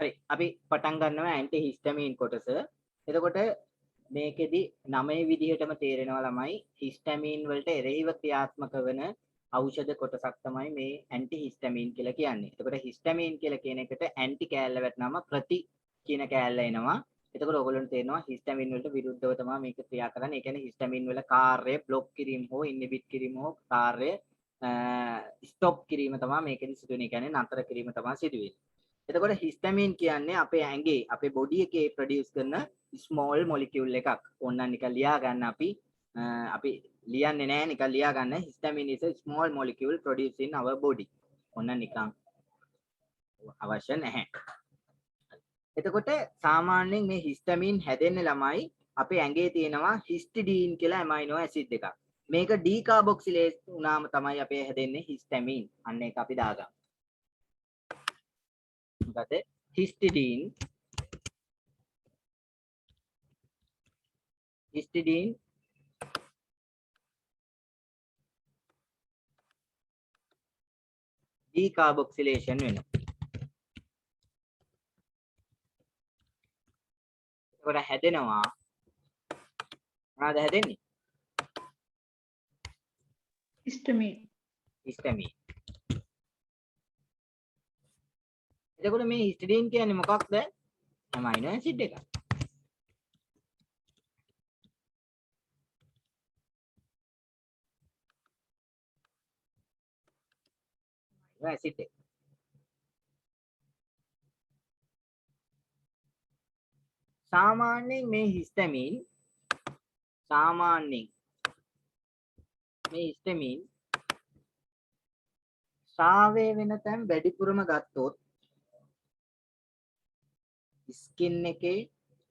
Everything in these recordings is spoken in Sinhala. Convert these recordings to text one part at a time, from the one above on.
හරි අපි පටන් ගන්නවා ඇන්ටි හිස්ටමින් කොටස. එතකොට මේකෙදි නමේ විදිහටම තේරෙනවා ළමයි හිස්ටමින් වලට එරෙහිව ක්‍රියාත්මක වෙන ඖෂධ කොටසක් තමයි මේ ඇන්ටි හිස්ටමින් කියලා කියන්නේ. එතකොට හිස්ටමින් කියලා කියන එකට ඇන්ටි කෑල්ල වැටෙනම ප්‍රති කියන කෑල්ල එනවා. එතකොට ඔයගොල්ලන්ට තේරෙනවා හිස්ටමින් වලට විරුද්ධව තමයි මේක ක්‍රියා කරන්නේ. ඒ කියන්නේ හිස්ටමින් වල කාර්යය બ્લોක් කිරීම හෝ ඉන්හිබිට් කිරීම හෝ කාර්යය ස්ටොප් කිරීම තමයි මේකෙදි සිදුවෙන්නේ. ඒ කියන්නේ නතර කිරීම තමයි සිදුවෙන්නේ. එතකොට හිස්ටමින් කියන්නේ අපේ ඇඟේ අපේ බොඩි එකේ ප්‍රොඩියුස් කරන ස්මෝල් මොලිකියුල් එකක්. ඕනනම් නිකන් ලියා ගන්න අපි ලියන්නේ නැහැ නිකන් ලියා ගන්න. හිස්ටමින් is a small molecule produced in our body. ඕනනම් නිකන් අවශ්‍ය නැහැ. එතකොට සාමාන්‍යයෙන් මේ හිස්ටමින් හැදෙන්නේ ළමයි අපේ ඇඟේ තියෙනවා හිස්ටිඩීන් කියලා ඇමයිනෝ ඇසිඩ් එකක්. මේක ඩීකාබොක්සිලේස් වුණාම තමයි අපේ හැදෙන්නේ හිස්ටමින්. අන්න ඒක අපි දාගමු. මොකද හිස්ටිඩීන් ඩීකාබොක්සිලේෂන් වෙනවා. ඒකට හැදෙනවා මොනවද හැදෙන්නේ? හිස්ටමින්. එතකොට මේ හිස්ටිඩීන් කියන්නේ මොකක්ද? ඇමයිනෝ ඇසිඩ් එකක්. ඇසිඩ් එක. සාමාන්‍යයෙන් මේ හිස්ටමින් ශ්‍රාවය වෙන තැන් වැඩිපුරම ගත්තොත් ස්කින් එකේ,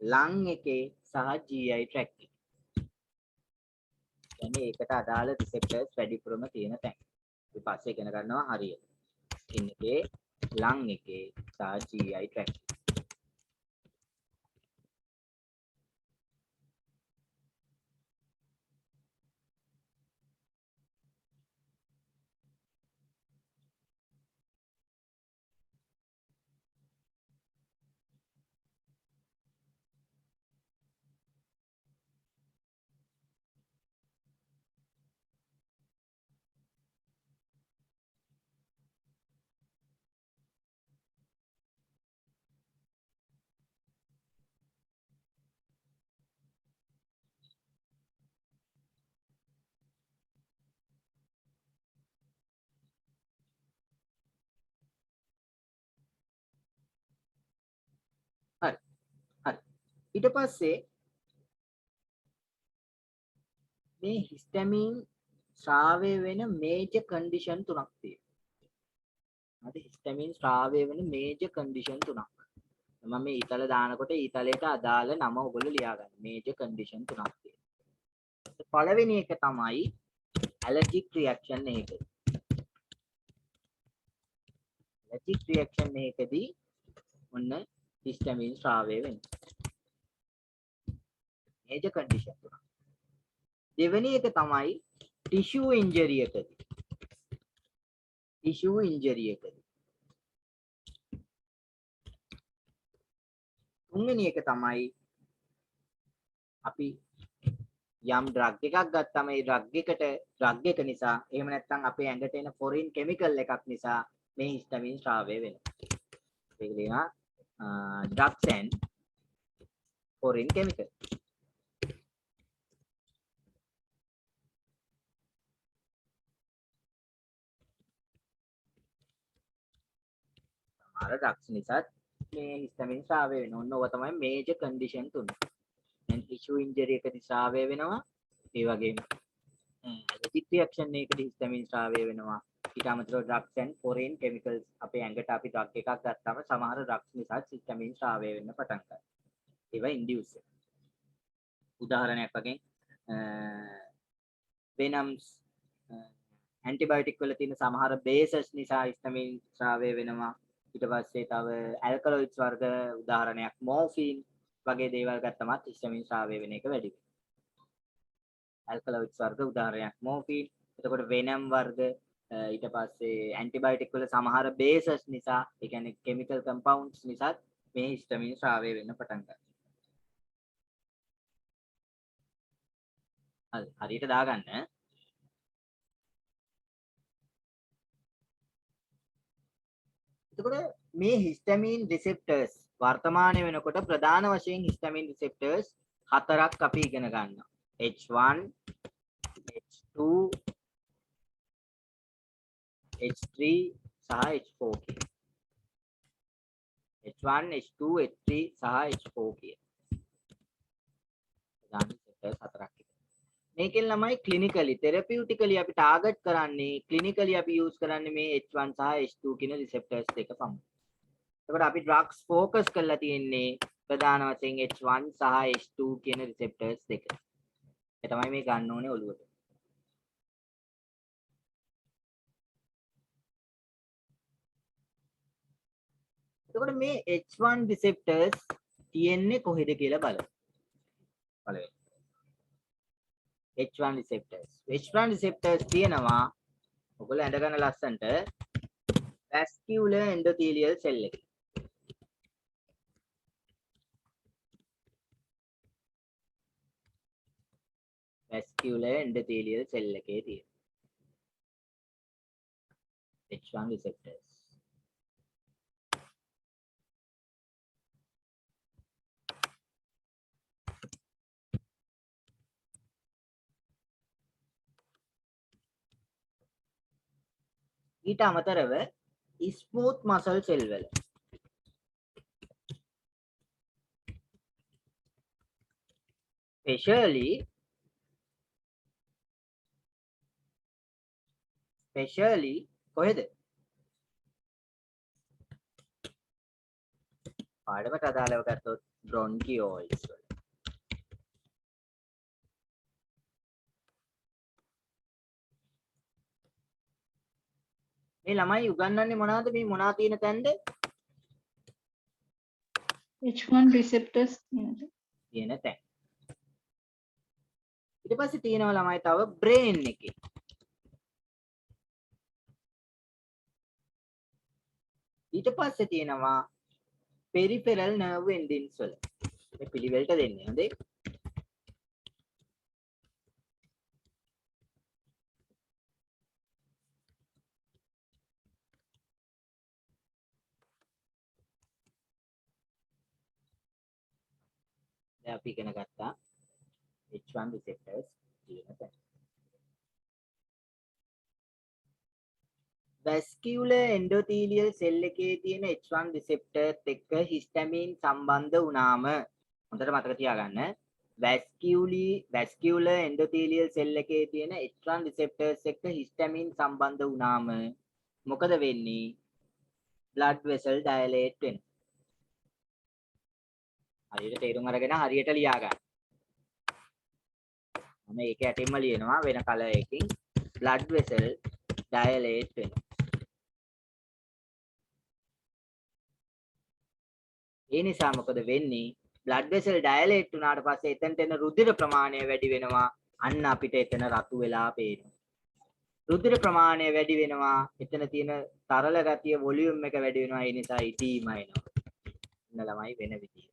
ලං එකේ සහ GI tract එකේ. يعني ඒකට අදාළ රිසෙප්ටර්ස් වැඩිපුරම තියෙන තැන්. අපි පස්සේ ඉගෙන ගන්නවා හරියට. ස්කින් එකේ, ලං එකේ සහ GI tract. හරි. ඊට පස්සේ මේ හිස්ටමින් ශ්‍රාවය වෙන මේජර් කන්ඩිෂන් තුනක් තියෙනවා. හරි හිස්ටමින් ශ්‍රාවය වෙන මේජර් කන්ඩිෂන් තුනක්. මම මේ ඊතල දානකොට ඊතලයට අදාළ නම ඔයගොල්ලෝ ලියා ගන්න. මේජර් කන්ඩිෂන් තුනක් තියෙනවා. පළවෙනි එක තමයි ඇලර්ජික් රියැක්ෂන් එක. ඇලර්ජික් රියැක්ෂන් එකදී ඔන්න හිස්ටමින් ශ්‍රාවය වෙනවා. මේජර් කන්ඩිෂන් තුනක්. දෙවෙනි එක තමයි ටිෂු ඉන්ජරි එකදී. තුන්වෙනි එක තමයි අපි යම් ඩ්‍රග් එකක් ගත්තාම ඒ ඩ්‍රග් එක නිසා එහෙම නැත්නම් අපේ ඇඟට එන ෆොරින් කිමිකල් එකක් නිසා මේ හිස්ටමින් ශ්‍රාවය වෙනවා. ඒක කියනවා drugs and foreign chemical. සමහර ඩ්‍රග්ස් නිසා මේ හිස්ටමින් ශ්‍රාවය වෙනවා. ඔන්න ඔය තමයි මේජර් කන්ඩිෂන් තුන. දැන් ටිෂු ඉන්ජරි එකදී ශ්‍රාවය වෙනවා. ඒ වගේම ඇලර්ජික් රියැක්ෂන් එකදී හිස්ටමින් ශ්‍රාවය වෙනවා. ඊට අමතරව ඩ්‍රග්ස් and foreign chemicals අපේ ඇඟට අපි ඩ්‍රග් එකක් ගත්තාම සමහර ඩ්‍රග්ස් නිසා හිස්ටමින් ශ්‍රාවය වෙන්න පටන් ගන්නවා. ඒවා ඉන්ඩියුස් වෙනවා. උදාහරණයක් වගේ වෙනම්ස් ඇන්ටිබයොටික් වල තියෙන සමහර බේසස් නිසා හිස්ටමින් ශ්‍රාවය වෙනවා. ඊට පස්සේ තව ඇල්කලොයිඩ්ස් වර්ග උදාහරණයක් මෝෆින් වගේ දේවල් ගත්තම හිස්ටමින් ශ්‍රාවය වෙන එක වැඩි වෙනවා. ඇල්කලොයිඩ්ස් වර්ග උදාහරණයක් මෝෆින්. එතකොට වෙනම් වර්ග ඊට පස්සේ ඇන්ටිබයොටික් වල සමහර බේසස් නිසා ඒ කියන්නේ කිමිකල් කම්පවුන්ඩ්ස් නිසා මේ හිස්ටමින් ශ්‍රාවය වෙන්න පටන් ගන්නවා. හරියට දාගන්න. එතකොට මේ හිස්ටමින් රිසෙප්ටර්ස් වර්තමානයේ වෙනකොට ප්‍රධාන වශයෙන් හිස්ටමින් රිසෙප්ටර්ස් හතරක් අපි ඉගෙන ගන්නවා. H1, H2, H3 සහ H4 කියන. H1, H2, H3 සහ H4 කියන. ප්‍රධාන රිසෙප්ටර්ස් හතරක්. මේකෙන් ළමයි ක්ලිනිකලි තෙරපියුටිකලි අපි ටාගට් කරන්නේ ක්ලිනිකලි අපි යූස් කරන්නේ මේ H1 සහ H2 කියන රිසෙප්ටර්ස් දෙක පමණයි. එතකොට අපි ඩ්‍රග්ස් ફોકસ කරලා තියෙන්නේ ප්‍රධාන වශයෙන් H1 සහ H2 කියන රිසෙප්ටර්ස් දෙක. ඒ තමයි මේ ගන්න ඕනේ ඔළුවට. එතකොට මේ H1 රිසෙප්ටර්ස් තියෙන්නේ කොහෙද කියලා බලමු. බලන්න. H1 receptors. H1 receptors තියෙනවා ඔයගොල්ලෝ ඇඳගන්න ලස්සන්ට vascular endothelial cell එකේ. vascular endothelial cell එකේ තියෙන H1 receptors. ඊට අමතරව smooth muscle cell වල specially කොහෙද? පාඩමට අදාළව ගත්තොත් bronchioles වල. මේ ළමයි උගන්වන්නේ මොනවද මේ මොනවා තියෙන තැනද? H1 receptors තියෙන තැන. ඊට පස්සේ තියෙනවා ළමයි තව brain එකේ. ඊට පස්සේ තියෙනවා peripheral nerve endings වල. මේ පිළිවෙලට දෙන්නේ හොඳේ. දැන් අපි ඉගෙන ගත්තා H1 receptors කියන තැන. vascular endothelial cell එකේ තියෙන H1 receptors එක්ක histamine සම්බන්ධ වුණාම හොඳට මතක තියාගන්න vascular endothelial cell එකේ තියෙන H1 receptors එක්ක histamine සම්බන්ධ වුණාම මොකද වෙන්නේ? blood vessel dilate වෙනවා. හරියට තේරුම් අරගෙන හරියට ලියා ගන්න. මම ඒක ඇටින්ම ලියනවා වෙන කලර් එකකින් blood vessel dilate වෙනවා. ඒ නිසා මොකද වෙන්නේ? blood vessel dilate වුණාට පස්සේ එතනට එන රුධිර ප්‍රමාණය වැඩි වෙනවා. අන්න අපිට එතන රතු වෙලා පේනවා. රුධිර ප්‍රමාණය වැඩි වෙනවා. එතන තියෙන තරල ගතිය වොලියුම් එක වැඩි වෙනවා. ඒ නිසා ඉදීම එනවා. ඉන්න ළමයි වෙන විදිය.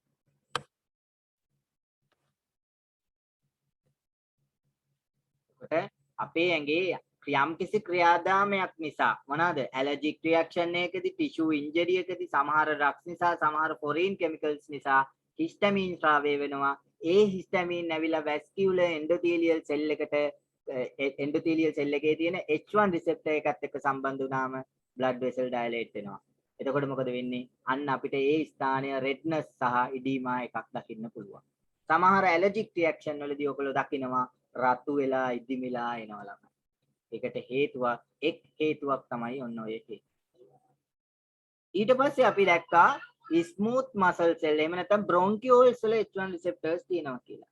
අපේ ඇඟේ යම්කිසි ක්‍රියාදාමයක් නිසා මොනවාද ඇලර්ජික් රියැක්ෂන් එකකදී ටිෂු ඉන්ජරි එකකදී සමහර ඩ්‍රග්ස් නිසා සමහර ෆොරින් කෙමිකල්ස් නිසා හිස්ටමින් ස්‍රාවය වෙනවා. ඒ හිස්ටමින් ඇවිල්ලා වැස්කියුලර් එන්ඩෝතීලියල් සෙල් එකට එන්ඩෝතීලියල් සෙල් එකේ තියෙන H1 රිසෙප්ටර් එකත් එක්ක සම්බන්ධ වුණාම බ්ලඩ් වෙසල් ඩයලේට් වෙනවා. එතකොට මොකද වෙන්නේ? අන්න අපිට ඒ ස්ථානය රෙඩ්නස් සහ ඉඩීමා එකක් දකින්න පුළුවන්. සමහර ඇලර්ජික් රියැක්ෂන් වලදී ඔයගොල්ලෝ දකිනවා රතු වෙලා ඉදිමිලා එනවා ළමයි. ඒකට හේතුවක් තමයි ඔන්න ඔය හේතුව. ඊට පස්සේ අපි දැක්කා ස්මූත් මසල් සෙල් එහෙම නැත්නම් බ්‍රොන්කියෝල්ස් වල H1 රිසෙප්ටර්ස් තියෙනවා කියලා.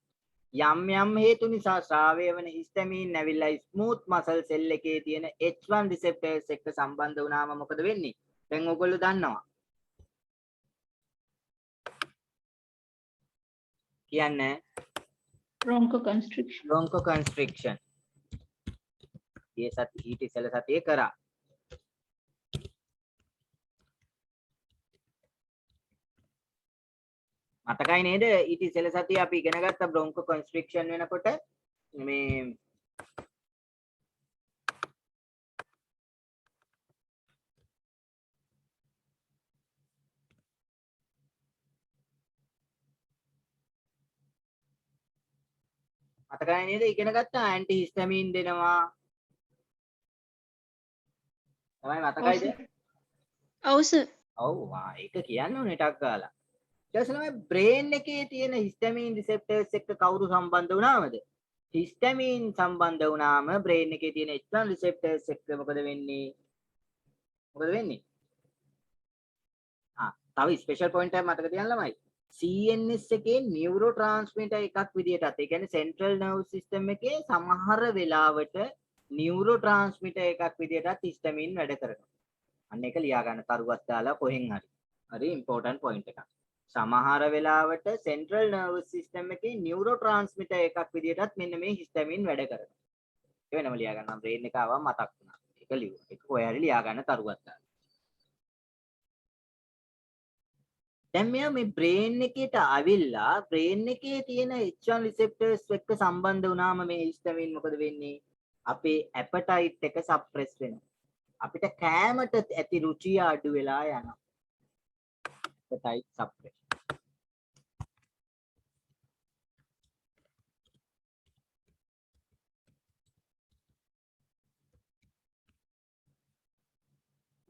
යම් හේතු නිසා ශ්‍රාවය වෙන හිස්ටමින් ඇවිල්ලා ස්මූත් මසල් සෙල් එකේ තියෙන H1 රිසෙප්ටර්ස් එක්ක සම්බන්ධ වුණාම මොකද වෙන්නේ? දැන් ඔයගොල්ලෝ දන්නවා. කියන්නේ bronchoconstriction. ये सत्य ඊට ඉස්සෙල්ල සතියේ කරා. මතකයි නේද ඊට ඉස්සෙල්ල සතියේ අපි ඉගෙන ගත්ත බ්‍රොන්කෝ කන්ස්ට්‍රික්ෂන් වෙනකොට මේ මතකයි නේද ඉගෙන ගත්ත ඇන්ටි හිස්ටමින් දෙනවා තමයි මතකයිද ඔව් සර්. ඔව් ඒක කියන්න ඕනේ ටක් ගාලා ඊට පස්සේ තමයි බ්‍රේන් එකේ තියෙන හිස්ටමින් රිසෙප්ටර්ස් එක්ක කවුරු සම්බන්ධ වුණාමද හිස්ටමින් සම්බන්ධ වුණාම බ්‍රේන් එකේ තියෙන H1 රිසෙප්ටර්ස් එක්ක මොකද වෙන්නේ තව ස්පෙෂල් පොයින්ට් එකක් මතක තියන්න ළමයි CNS එකේ නියුරෝ ට්‍රාන්ස්මිටර් එකක් විදියටත් ඒ කියන්නේ සෙන්ට්‍රල් නර්ව් සිස්ටම් එකේ සමහර වෙලාවට නියුරෝ ට්‍රාන්ස්මිටර් එකක් විදියටත් හිස්ටමින් වැඩ කරනවා. අන්න ඒක ලියා ගන්න තරුවක් දාලා කොහෙන් හරි. හරි ඉම්පෝටන්ට් පොයින්ට් එකක්. සමහර වෙලාවට සෙන්ට්‍රල් නර්ව් සිස්ටම් එකේ නියුරෝ ට්‍රාන්ස්මිටර් එකක් විදියටත් මෙන්න මේ හිස්ටමින් වැඩ කරනවා. ඒ වෙනම ලියා ගන්න බ්‍රේන් එක ආවම මතක් වුණා. ඒක ලියුවා. ඒක කොහේ හරි ලියා ගන්න තරුවක් දාලා. දැන් මෙයා මේ බ්‍රේන් එකට ආවිල්ලා බ්‍රේන් එකේ තියෙන H1 රිසෙප්ටර්ස් එක්ක සම්බන්ධ වුණාම මේ හිස්ටමින් මොකද වෙන්නේ? අපේ ඇපටයිට් එක සප්‍රෙස් වෙනවා. අපිට කෑමට ඇති රුචිය අඩු වෙලා යනවා. ඇපටයිට් සප්‍රෙස්.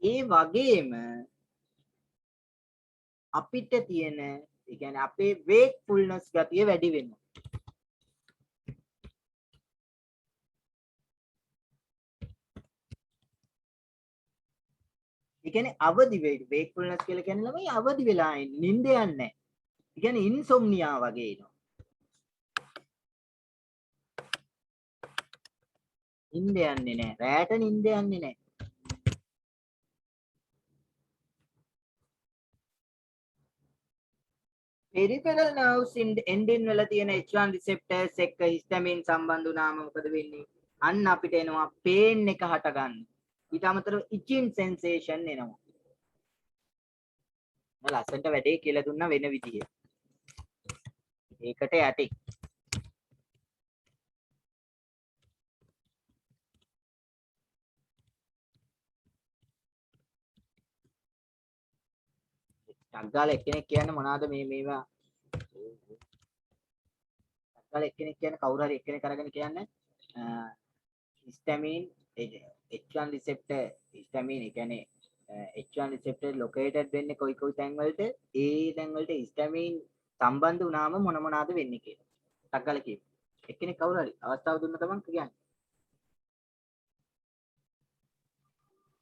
ඒ වගේම අපිට තියෙන ඒ කියන්නේ අපේ වේක්ෆුල්නස් ගතිය වැඩි වෙනවා. ඒ කියන්නේ අවදි වෙයි වේක්ෆුල්නස් කියලා කියන්නේ ළමයි අවදි වෙලා ඉන්නේ නිින්ද යන්නේ නැහැ. ඒ කියන්නේ ඉන්සොම්නියා වගේ එනවා. නිින්ද යන්නේ නැහැ. රැට නිින්ද යන්නේ නැහැ. peripheral nerves ending වල තියෙන H1 receptors එක්ක histamine සම්බන්ධ වුණාම මොකද වෙන්නේ? අන්න අපිට එනවා pain එක හට ගන්න. ඊට අමතරව itching sensation එනවා. මම ලස්සන්ට වැඩේ කියලා දුන්නා වෙන විදිහේ. ඒකට යටි. ටග්ගාල එක්කෙනෙක් කියන්නේ මොනවාද මේවා ටග්ගාල එක්කෙනෙක් කියන්නේ කවුරු හරි එක්කෙනෙක් අරගෙන කියන්නේ histamine H1 receptor histamine ඒ කියන්නේ H1 receptor located වෙන්නේ කොයි තැන් වලට ඒ තැන් වලට histamine සම්බන්ධ වුණාම මොනවාද වෙන්නේ කියලා ටග්ගාල කියපු එක්කෙනෙක් කවුරු හරි අවස්ථාව දුන්න තමන් කියන්නේ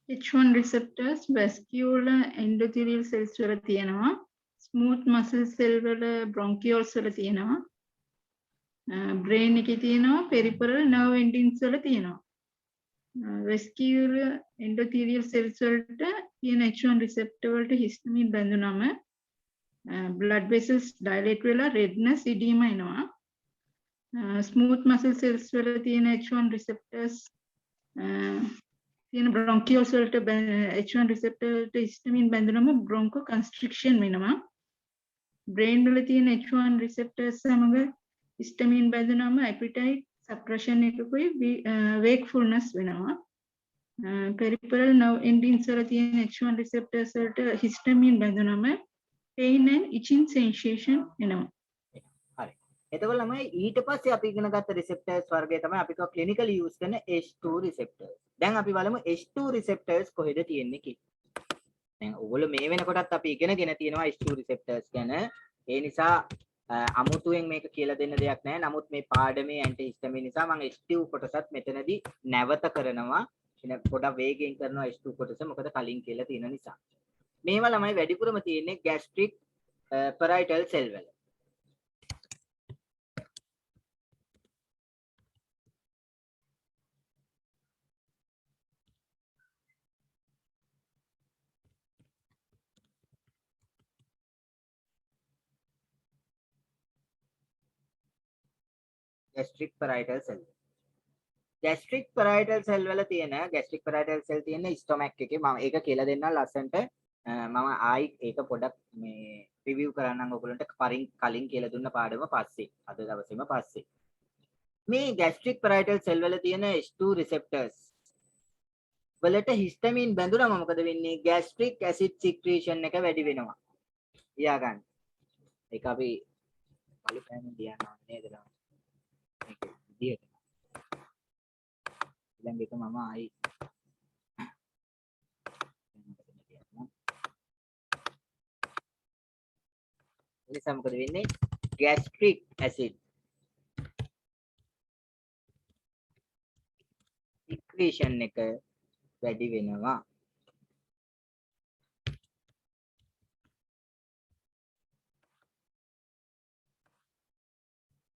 H1 receptors vascular endothelial cells වල තියෙනවා. smooth muscle cell වල bronchioles වල තියෙනවා. brain එකේ තියෙනවා peripheral nerve endings වල තියෙනවා. vascular endothelial cells වලට තියෙන H1 receptor වලට histamine බැඳුනම blood vessels dilate වෙලා redness edema එනවා. smooth muscle cells වල තියෙන H1 receptors තියෙන bronchioles වලට H1 receptor වලට histamine බැඳුනම bronchoconstriction වෙනවා. brain වල තියෙන H1 receptors සමග histamine බැඳුනම appetite suppression එකකුයි wakefulness වෙනවා. peripheral nerve endings වල තියෙන H1 receptors වලට histamine බැඳුනම pain and itching sensation එනවා. හරි. එතකොට ළමයි ඊට පස්සේ අපි ඉගෙන ගත්ත receptors වර්ගය තමයි අපි clinically use කරන H2 receptors. දැන් අපි බලමු H2 receptors කොහෙද තියෙන්නේ කියලා. දැන් ඔයගොල්ලෝ මේ වෙනකොටත් අපි ඉගෙනගෙන තියෙනවා H2 receptors ගැන. ඒ නිසා අමුතුවෙන් මේක කියලා දෙන්න දෙයක් නැහැ. නමුත් මේ පාඩමේ antihistamine නිසා මම H2 කොටසත් මෙතනදී නැවත කරනවා. පොඩක් වේගයෙන් කරනවා H2 කොටස. මොකද කලින් කියලා තියෙන නිසා. මේවා ළමයි වැඩිපුරම තියෙන්නේ gastric parietal cell වල. gastric parietal cell. gastric parietal cell වල තියෙන gastric parietal cell තියෙන stomach එකේ මම ඒක කියලා දෙන්නම් ලස්සන්ට මම ආයි ඒක පොඩක් මේ රිවිව් කරන්නම් ඔයගොල්ලන්ට කලින් කියලා දුන්න පාඩම පස්සේ අද දවසේම පස්සේ මේ gastric parietal cell වල තියෙන H2 receptors වලට histamine බැඳුනම මොකද වෙන්නේ gastric acid secretion එක වැඩි වෙනවා ලියා ගන්න ඒක අපි කලින් ලියනවා නේද මේක විදියට ඊළඟ එක මම ආයි එනිසා මොකද වෙන්නේ gastric acid secretion එක වැඩි වෙනවා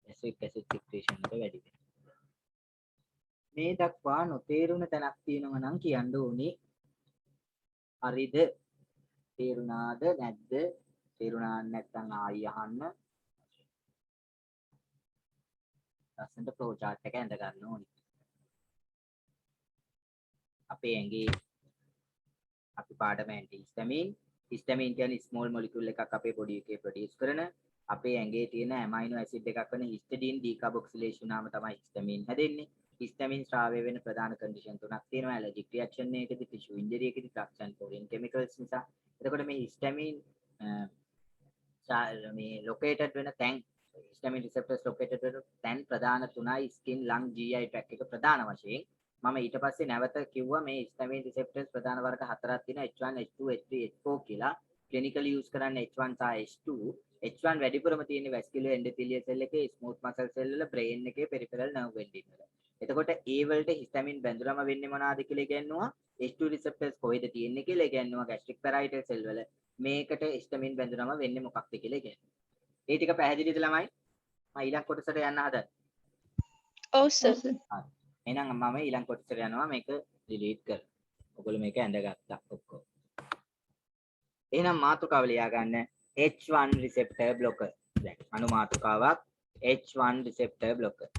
gastric acid secretion එක වැඩි වෙනවා මේ දක්වා නොතේරුණ තැනක් තියෙනවා නම් කියන්න ඕනේ හරිද තේරුණාද නැද්ද තේරුණා නැත්නම් ආයි අහන්න ලස්සනට ෆ්ලෝ chart එක ඇඳ ගන්න ඕනේ අපේ ඇඟේ අපි පාඩම ඇන්ටිහිස්ටමින් හිස්ටමින් කියන්නේ ස්මෝල් මොලිකියුල් එකක් අපේ බොඩි එකේ ප්‍රොඩියුස් කරන අපේ ඇඟේ තියෙන ඇමයිනෝ ඇසිඩ් එකක් වෙන හිස්ටඩීන් ඩීකාබොක්සිලේෂන් වුණාම තමයි හිස්ටමින් හැදෙන්නේ හිස්ටමින් ස්‍රාවය වෙන ප්‍රධාන කන්ඩිෂන් තුනක් තියෙනවා ඇලර්ජික් රියැක්ෂන් එකකදී ටිෂු ඉන්ජරි එකකදී ටොක්සින් ෆෝරින් කෙමිකල්ස් නිසා එතකොට මේ හිස්ටමින් මේ ලොකේටඩ් වෙන තැන් histamine receptors located වෙන තැන් ප්‍රධාන තුනයි skin lung GI tract එක ප්‍රධාන වශයෙන් මම ඊට පස්සේ නැවත කිව්වා මේ histamine receptors ප්‍රධාන වර්ග හතරක් තියෙනවා H1 H2 H3 H4 කියලා clinically use කරන්නේ H1 සහ H2 H1 වැඩිපුරම තියෙන්නේ vascular endothelial cell එකේ smooth muscle cell වල brain එකේ peripheral nerve ending වල එතකොට ඒ වලට histamine බැඳුනම වෙන්නේ මොනවාද කියලා ඉගෙනුවා H2 receptors කොහෙද තියෙන්නේ කියලා ඉගෙනුවා gastric parietal cell වල මේකට histamine බැඳුනම වෙන්නේ මොකක්ද කියලා ඉගෙනුවා ඒ ටික පැහැදිලිද ළමයි මම ඊළඟ කොටසට යන්න හදන්නේ ඔව් සර් එහෙනම් මම ඊළඟ කොටසට යනවා මේක ඩිලීට් කරලා. ඔයගොල්ලෝ මේක ඇඳගත්තා ඔක්කොම. එහෙනම් මාතෘකාව ලියා ගන්න H1 receptor blocker. දැන් අනු මාතෘකාවක් H1 receptor blocker.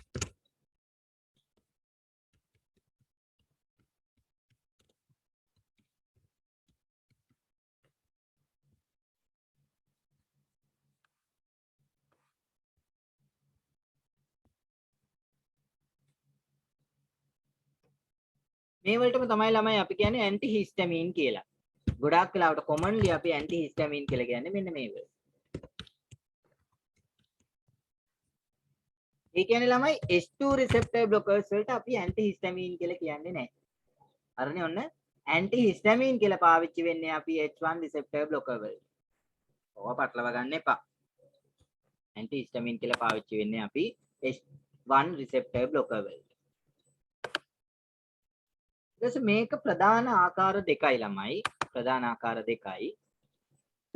මේ වලටම තමයි ළමයි අපි කියන්නේ ඇන්ටිහිස්ටමින් කියලා. ගොඩාක් වෙලාවට කොමන්ලි අපි ඇන්ටිහිස්ටමින් කියලා කියන්නේ මෙන්න මේ වල. ඒ කියන්නේ ළමයි H2 receptor blockers වලට අපි ඇන්ටිහිස්ටමින් කියලා කියන්නේ නැහැ. හරිනේ ඔන්න ඇන්ටිහිස්ටමින් කියලා පාවිච්චි වෙන්නේ අපි H1 receptor blocker වලට. ඔවා පටලව ගන්න එපා. ඇන්ටිහිස්ටමින් කියලා පාවිච්චි වෙන්නේ අපි H1 receptor blocker වලට. මේක ප්‍රධාන ආකාර දෙකයි ළමයි ප්‍රධාන ආකාර දෙකයි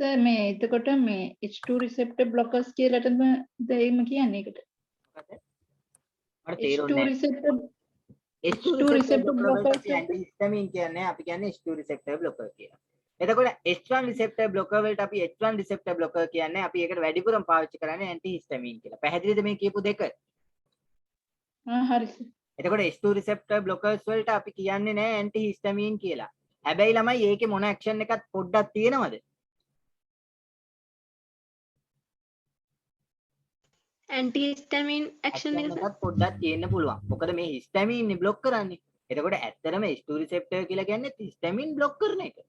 සර් මේ එතකොට මේ H2 receptor blockers කියලාටම දෙයිම කියන්නේ ඒකට මට තේරුන්නේ H2 receptor blockers ඇන්ටිහිස්ටමින් කියන්නේ අපි කියන්නේ H2 receptor blocker කියලා. එතකොට H1 receptor blocker වලට අපි H1 receptor blocker කියන්නේ අපි ඒකට වැඩිපුරම පාවිච්චි කරන්නේ ඇන්ටිහිස්ටමින් කියලා. පැහැදිලිද මේ කියපු දෙක? හරි සර්. එතකොට H2 receptor blockers වලට අපි කියන්නේ නැහැ ඇන්ටිහිස්ටමින් කියලා. හැබැයි ළමයි ඒකේ මොන ඇක්ෂන් එකක් පොඩ්ඩක් තියෙනවද? antihistamine action එක එකක් පොඩ්ඩක් තියෙන්න පුළුවන්. මොකද මේ හිස්ටමින් නේ බ්ලොක් කරන්නේ. එතකොට ඇත්තටම H2 receptor කියලා කියන්නේ හිස්ටමින් බ්ලොක් කරන එක.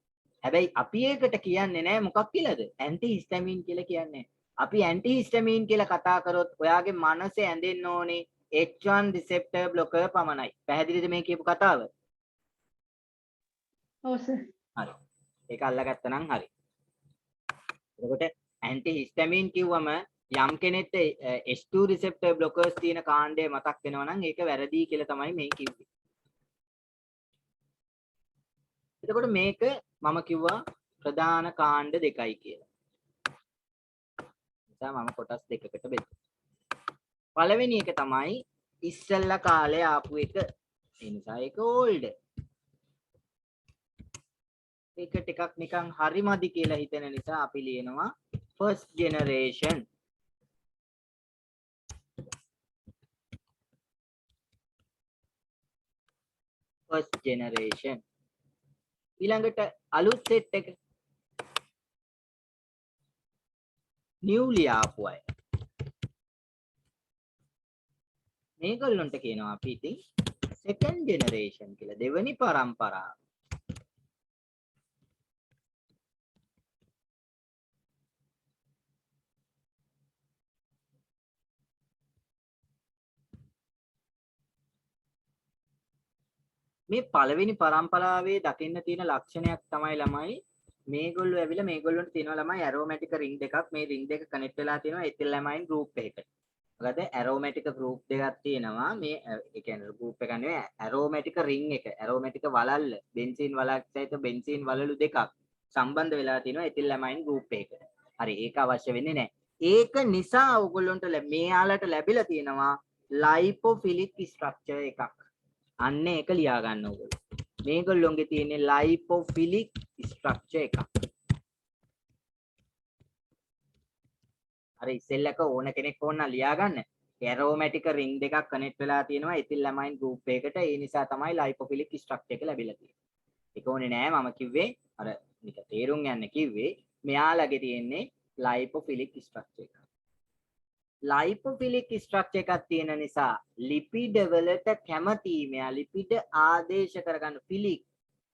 හැබැයි අපි ඒකට කියන්නේ නැහැ මොකක් කියලාද? ඇන්ටිහිස්ටමින් කියලා කියන්නේ. අපි ඇන්ටිහිස්ටමින් කියලා කතා කරොත් ඔයාගේ මනසේ ඇඳෙන්න ඕනේ H1 receptor blocker පමණයි. පැහැදිලිද මේ කියපු කතාව? ඔව් සර්. හරි. ඒක අල්ලගත්තා නම් හරි. එතකොට ඇන්ටිහිස්ටමින් කිව්වම යම් කෙනෙක්ට H2 receptor blockers තියෙන කාණ්ඩය මතක් වෙනවා නම් ඒක වැරදි කියලා තමයි මේ කිව්වේ. එතකොට මේක මම කිව්වා ප්‍රධාන කාණ්ඩ දෙකයි කියලා. නිසා මම කොටස් දෙකකට බෙදුවා. පළවෙනි එක තමයි ඉස්සෙල්ලා කාලේ ආපු එක. ඒ නිසා ඒක ඕල්ඩ්. ඒක ටිකක් නිකන් හරිමදි කියලා හිතෙන නිසා අපි ලියනවා first generation. first generation. ඊළඟට අලුත් සෙට් එක නිව්ලි ආපු අය. මේගොල්ලන්ට කියනවා අපි ඉතින් second generation කියලා. දෙවෙනි පරම්පරාව. මේ පළවෙනි පරම්පරාවේ දකින්න තියෙන ලක්ෂණයක් තමයි ළමයි මේගොල්ලෝ ඇවිල්ලා මේගොල්ලන්ට තියෙනවා ළමයි ඇරෝමැටික් රින්ග් දෙකක් මේ රින්ග් දෙක කනෙක්ට් වෙලා තියෙනවා එතිලමයින් ගෲප් එකකට. මොකද ඇරෝමැටික් ගෲප් දෙකක් තියෙනවා මේ ඒ කියන්නේ ගෲප් එකක් නෙවෙයි ඇරෝමැටික් රින්ග් එක. ඇරෝමැටික් වලල්ල බෙන්සීන් වලක් සහිත බෙන්සීන් වලලු දෙකක් සම්බන්ධ වෙලා තියෙනවා එතිලමයින් ගෲප් එකකට. හරි ඒක අවශ්‍ය වෙන්නේ නැහැ. ඒක නිසා ඔයගොල්ලන්ට මෙයාලට ලැබිලා තියෙනවා ලයිපෝෆිලික් ස්ට්‍රක්චර් එකක්. අන්න ඒක ලියා ගන්න ඕගොල්ලෝ. මේගොල්ලොන්ගේ තියෙන්නේ ලයිපෝෆිලික් ස්ට්‍රක්චර් එකක්. අර ඉස්සෙල්ලක ඕන කෙනෙක් ඕන ලියා ගන්න. ඇරෝමැටික් රින්ග් දෙකක් කනෙක්ට් වෙලා තියෙනවා එතිල්ලමයින් ගෲප් එකකට. ඒ නිසා තමයි ලයිපෝෆිලික් ස්ට්‍රක්චර් එක ලැබිලා තියෙන්නේ. ඒක ඕනේ නෑ මම කිව්වේ අර නික තේරුම් ගන්න කිව්වේ මෙයාලගේ තියෙන්නේ ලයිපෝෆිලික් ස්ට්‍රක්චර් එකක්. ලයිපෝෆිලික් ස්ට්‍රක්චර් එකක් තියෙන නිසා ලිපිඩ වලට කැමති මෙයා ලිපිඩ ආදේශ කරගන්න ෆිලික්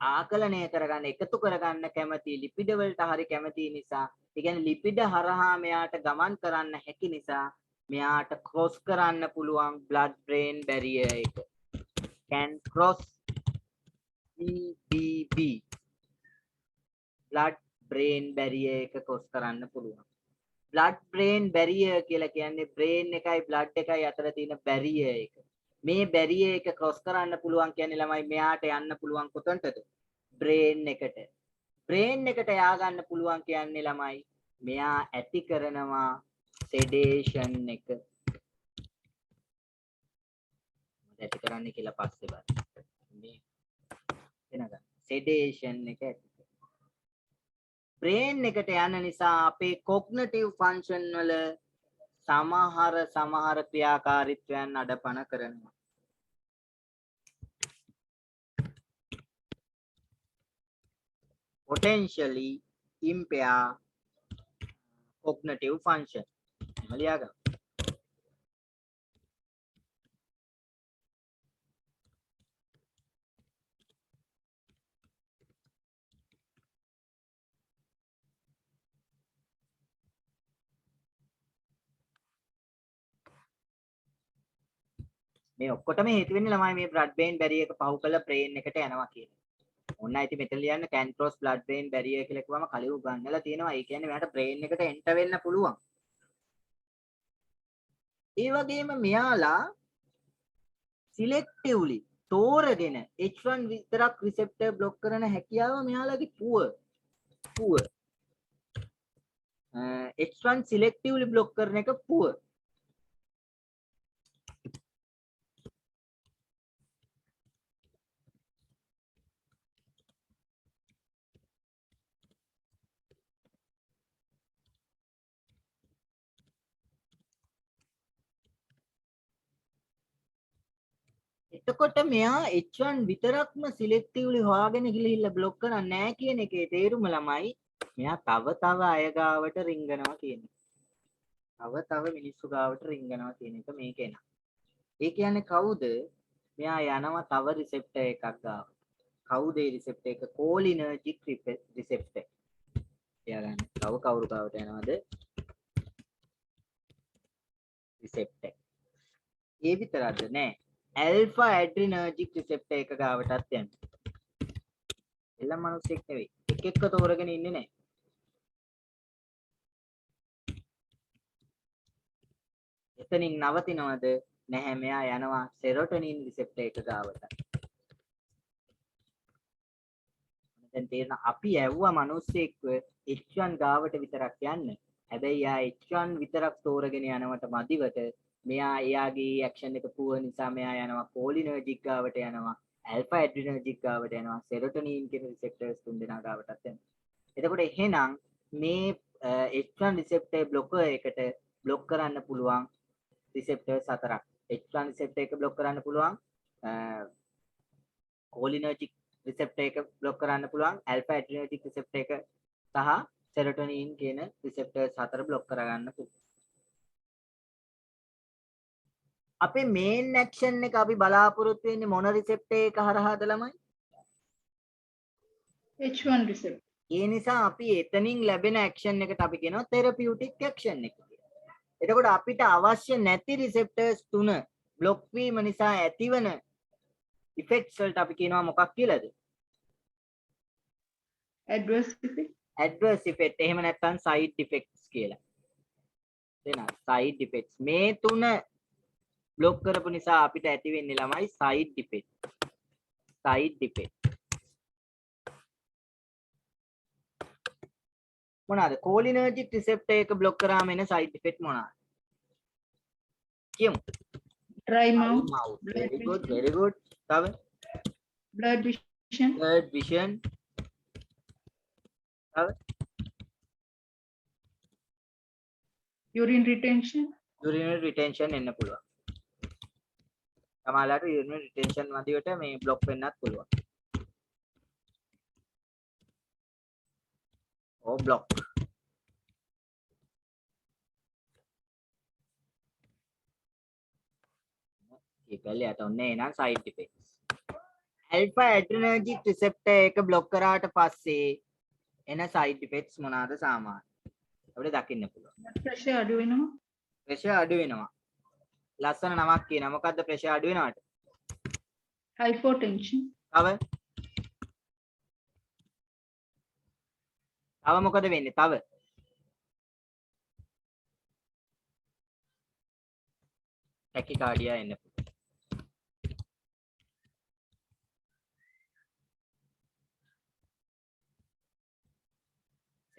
ආකලනය කරගන්න එකතු කරගන්න කැමති ලිපිඩ වලට හරි කැමති නිසා ඒ කියන්නේ ලිපිඩ හරහා මෙයාට ගමන් කරන්න හැකි නිසා මෙයාට ක්‍රොස් කරන්න පුළුවන් blood brain barrier එක can cross BBB blood brain barrier එක ක්‍රොස් කරන්න පුළුවන් blood brain barrier කියලා කියන්නේ brain එකයි blood එකයි අතර තියෙන barrier එක. මේ barrier එක cross කරන්න පුළුවන් කියන්නේ ළමයි මෙයාට යන්න පුළුවන් කොතනටද? brain එකට. brain එකට යා ගන්න පුළුවන් කියන්නේ ළමයි මෙයා ඇති කරනවා sedation එක. මොකද ඇති කරන්නේ කියලා පස්සේ බලන්න. මේ එනගන්න. sedation එක ඇති brain එකට යන නිසා අපේ cognitive function වල සමහර ක්‍රියාකාරීත්වයන් අඩපණ කරනවා. potentially impair cognitive function. ලියා ගන්න. මේ ඔක්කොටම හේතු වෙන්නේ ළමයි මේ blood brain barrier එක පහු කරලා brain එකට යනවා කියන්නේ. ඔන්න ඇති මෙතන ලියන්න can cross blood brain barrier කියලා කිව්වම කලියු ගන්නලා තියෙනවා. ඒ කියන්නේ මෙයාට brain එකට enter වෙන්න පුළුවන්. ඒ වගේම මෙයාලා selectively තෝරගෙන H1 විතරක් receptor block කරන හැකියාව මෙයාලගේ poor. H1 selectively block කරන එක poor. එතකොට මෙයා H1 විතරක්ම සිලෙක්ටිව්ලි හොයාගෙන ගිහිල්ලා બ્લોක් කරන්නේ නැහැ කියන එකේ තේරුම ළමයි මෙයා තව අය ගාවට රිංගනවා කියන එක. තව මිනිස්සු ගාවට රිංගනවා කියන එක මේකේ නා. ඒ කියන්නේ කවුද? මෙයා යනවා තව රිසෙප්ටර් එකක් ගාව. කවුද ඒ රිසෙප්ටර් එක? කෝලිනර්ජික් රිසෙප්ටර්. එයා ගන්න. තව කවුරු ගාවට යනවද? රිසෙප්ටර්. ඒ විතරක්ද නෑ. alpha adrenergic receptor එක ගාවටත් යන්න. එල්ල මිනිස්සෙක් නෙවෙයි. එක තෝරගෙන ඉන්නේ නැහැ. එතනින් නවතිනවද? නැහැ. මෙයා යනවා serotonin receptor එක ගාවට. දැන් තේරෙන අපි ඇව්වා මිනිස්සෙක්ව H1 ගාවට විතරක් යන්න. හැබැයි යා H1 විතරක් තෝරගෙන යනවට මදිවට මෙයා එයාගේ ඇක්ෂන් එක පුව නිසා මෙයා යනවා කෝලිනර්ජික් ගාවට යනවා ඇල්ෆා ඇඩ්‍රිනර්ජික් ගාවට යනවා සෙරොටොනින් කියන රිසෙප්ටර්ස් තුන් දෙනා ගාවටත් යනවා. එතකොට එහෙනම් මේ H1 රිසෙප්ටර් බ්ලොකර් එකට බ්ලොක් කරන්න පුළුවන් රිසෙප්ටර්ස් හතරක්. H1 රිසෙප්ටර් එක බ්ලොක් කරන්න පුළුවන් කෝලිනර්ජික් රිසෙප්ටර් එක බ්ලොක් කරන්න පුළුවන් ඇල්ෆා ඇඩ්‍රිනර්ජික් රිසෙප්ටර් එක සහ සෙරොටොනින් කියන රිසෙප්ටර්ස් හතර බ්ලොක් කරගන්න පුළුවන්. අපේ මේන් ඇක්ෂන් එක අපි බලාපොරොත්තු වෙන්නේ මොන රිසෙප්ටර් එක හරහාද ළමයි? H1 receptor. ඒ නිසා අපි එතනින් ලැබෙන ඇක්ෂන් එකට අපි කියනවා තෙරපියුටික් ඇක්ෂන් එක කියලා. එතකොට අපිට අවශ්‍ය නැති රිසෙප්ටර්ස් තුන බ්ලොක් වීම නිසා ඇතිවන ඉෆෙක්ට්ස් වලට අපි කියනවා මොකක් කියලාද? Adverse effect. ඇඩ්වර්ස් ඉෆෙක්ට්. එහෙම නැත්නම් සයිඩ් ඉෆෙක්ට්ස් කියලා. එතන සයිඩ් ඉෆෙක්ට්ස්. මේ තුන බ්ලොක් කරපු නිසා අපිට ඇති වෙන්නේ ළමයි සයිඩ් ඉෆෙක්ට්. Side effect. මොනවාද? කෝලිනර්ජික් රිසෙප්ටර් එක බ්ලොක් කරාම එන සයිඩ් ඉෆෙක්ට් මොනවාද? කියමු. Dry mouth. Very good, very good. තව Blurred vision. blurred vision. තව Urine retention. urinary retention එන්න පුළුවන්. සමහරවිට urinary retention මදිවට මේ බ්ලොක් වෙන්නත් පුළුවන්. ඕ බ්ලොක්. ඒකල්ලයට ඔන්නේ එන side effects. alpha adrenergic receptor එක බ්ලොක් කරාට පස්සේ එන සයිඩ් ඉෆෙක්ට්ස් මොනවාද සාමාන්‍ය? අපිට දකින්න පුළුවන්. Blood pressure අඩු වෙනවා. ප්‍රෙෂර් අඩු වෙනවා. ලස්සන නමක් කියනවා. මොකද්ද ප්‍රෙෂර් අඩු වෙනවට? Hypotension. තව මොකද වෙන්නේ? තව ටැකිකාඩියා එන්න පුළුවන්.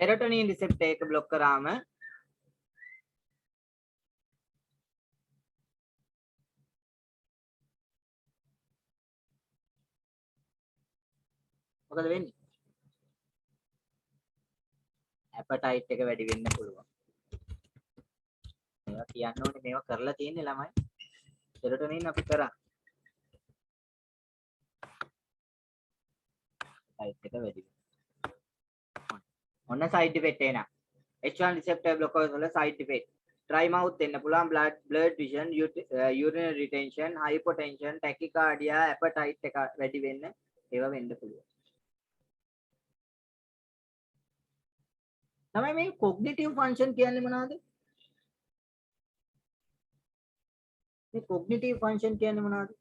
සෙරොටොනින් රිසෙප්ටර් එක බ්ලොක් කරාම මොකද වෙන්නේ? ඇපටයිට් එක වැඩි වෙන්න පුළුවන්. මේවා කියන්න ඕනේ මේවා කරලා තියෙන්නේ ළමයි. සෙරොටොනින් අපි කරා. ඇපටයිට් එක වැඩි වෙනවා. ඔන්න සයිඩ් ඉෆෙක්ට් එන. H1 receptor blockers වල සයිඩ් ඉෆෙක්ට්. dry mouth එන්න පුළුවන්, blurred vision, urinary retention, hypotension, tachycardia, appetite එක වැඩි වෙන්න ඒවා වෙන්න පුළුවන්. තමයි මේ cognitive function කියන්නේ මොනවද? මේ cognitive function කියන්නේ මොනවද?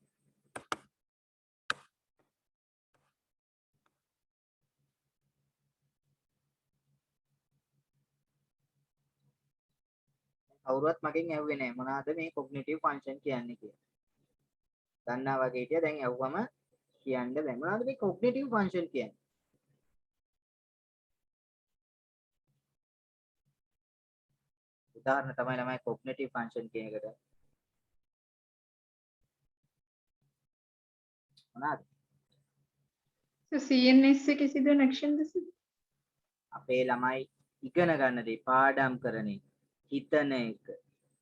කවුරුවත් මගෙන් ඇහුවේ නැහැ මොනවද මේ cognitive function කියන්නේ කියලා. දන්නා වගේ හිටියා දැන් ඇහුවම කියන්න බෑ. මොනවද මේ cognitive function කියන්නේ? උදාහරණ තමයි ළමයි cognitive function කියන එකට. මොනවද? So CNS එකේ සිදුවන action දෙස. අපේ ළමයි ඉගෙන ගන්න දේ පාඩම් කරන එක, හිතන එක.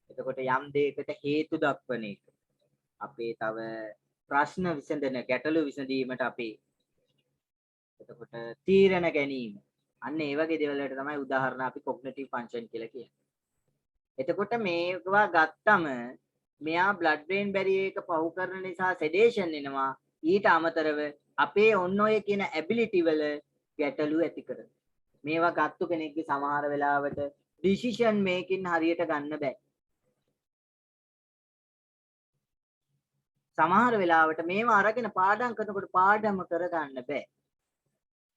එතකොට යම් දෙයකට හේතු දක්වන එක. අපේ තව ප්‍රශ්න විසඳන, ගැටලු විසඳීමට අපේ එතකොට තීරණ ගැනීම. අන්න ඒ වගේ දේවල් වලට තමයි උදාහරණ අපි cognitive function කියලා කියන්නේ. එතකොට මේවා ගත්තම මෙයා blood brain barrier එක පහු කරන නිසා sedation එනවා. ඊට අමතරව අපේ ඔන්න ඔය කියන ability වල ගැටලු ඇති කරනවා. මේවා ගත්තු කෙනෙක්ගේ සමහර වෙලාවට decision making හරියට ගන්න බෑ. සමහර වෙලාවට මේවා අරගෙන පාඩම් කරනකොට පාඩම කරගන්න බෑ.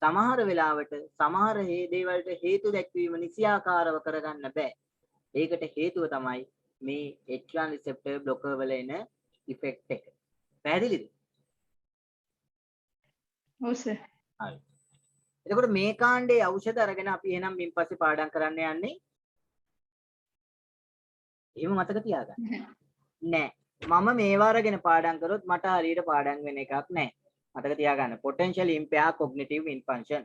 සමහර වෙලාවට සමහර දේවල්ට හේතු දැක්වීම නිසියාකාරව කරගන්න බෑ. ඒකට හේතුව තමයි මේ H1 receptor blocker වල එන effect එක. පැහැදිලිද? ඔව් සර්. හරි. එතකොට මේ කාණ්ඩේ ඖෂධ අරගෙන අපි එහෙනම් මින් පස්සේ පාඩම් කරන්න යන්නේ. එහෙම මතක තියාගන්න. නෑ. මම මේවා අරගෙන පාඩම් කරොත් මට හරියට පාඩම් වෙන එකක් නෑ. මතක තියාගන්න. potential impair cognitive function.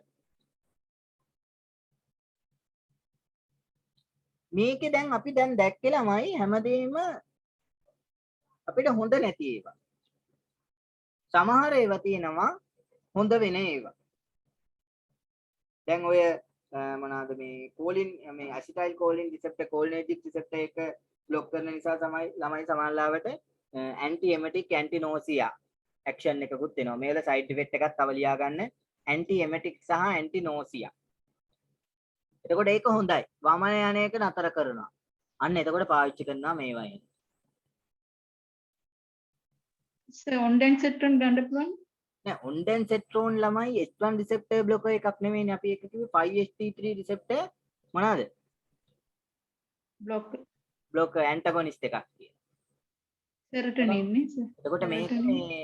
මේකේ දැන් අපි දැන් දැක්කේ ළමයි හැමදේම අපිට හොඳ නැති ඒවා. සමහර ඒවා තියෙනවා හොඳ වෙන ඒවා. දැන් ඔය මොනවාද මේ කෝලින් මේ ඇසිටයිල් කෝලින් රිසෙප්ටර් කෝලිනර්ජික් රිසෙප්ටර් එක બ્લોක් කරන නිසා තමයි ළමයි සමානලාවට ඇන්ටි එමෙටික් ඇන්ටි නෝසියා ඇක්ෂන් එකකුත් එනවා. මේවල සයිඩ් ඉෆෙක්ට් එකක් තව ලියා ගන්න. ඇන්ටි එමෙටික් සහ ඇන්ටි නෝසියා. එතකොට ඒක හොඳයි. වමන යන එක නතර කරනවා. අන්න එතකොට පාවිච්චි කරනවා මේවා. So ondansetron ගන්න පුළුවන්. නෑ ondansetron ළමයි H1 receptor blocker එකක් නෙමෙයිනේ අපි එක කිව්වේ 5HT3 receptor මොනවාද? blocker antagonist එකක් කියන. serotonin නේ sir. එතකොට මේක මේ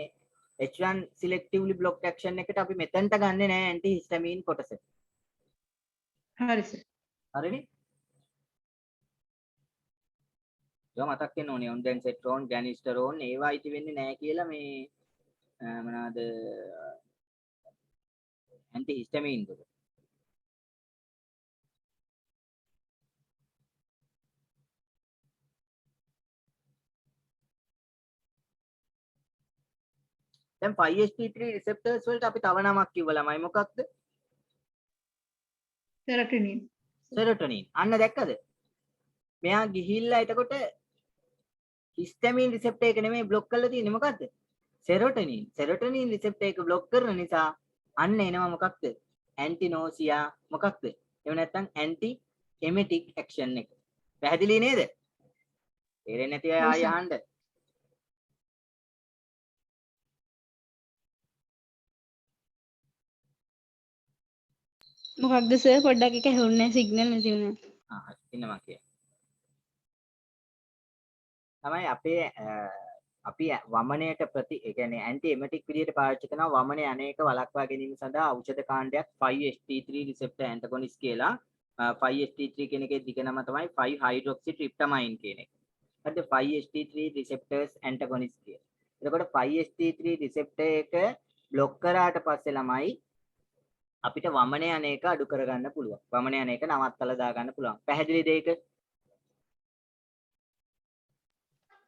H1 selectively blocked action එකට අපි මෙතනට ගන්නෙ නෑ antihistamine කොටස. හරි sir. හරිනේ? ඒක මතක් වෙන්න ඕනේ ondansetron, ganisterone ඒවා අයිති වෙන්නේ නෑ කියලා මේ මොනවාද antihistamine වල. දැන් 5HT3 receptors වලට අපි තව නමක් කිව්වා ළමයි මොකක්ද? serotonin. serotonin. අන්න දැක්කද? මෙයා ගිහිල්ලා එතකොට histamine receptor එක නෙමෙයි block කරලා තියෙන්නේ මොකද්ද? serotonin. serotonin receptor එක block කරන නිසා අන්න එනවා මොකක්ද? anti nausea මොකක්ද? එහෙම නැත්නම් anti emetic action එක. පැහැදිලි නේද? තේරෙන්නේ නැති අය ආයෙ අහන්න. මොකක්ද සර් පොඩ්ඩක් එක ඇහුන්නේ සිග්නල් නැති වුණා. හරි ඉන්නවා කිය. තමයි අපේ අපි වමනයට ඒ කියන්නේ ඇන්ටි එමෙටික් විදියට පාවිච්චි කරන වමන අනේක වළක්වා ගැනීම සඳහා ඖෂධ කාණ්ඩයක් 5HT3 receptor antagonist කියලා 5HT3 කියන එකේ දිග නම තමයි 5 hydroxytryptamine කියන එක. හරිද 5HT3 receptors antagonist කියන. එතකොට 5HT3 receptor එක બ્લોක් කරාට පස්සේ ළමයි අපිට වමන අනේක අඩු කරගන්න පුළුවන්. වමන අනේක නවත්තලා දාගන්න පුළුවන්. පැහැදිලිද ඒක?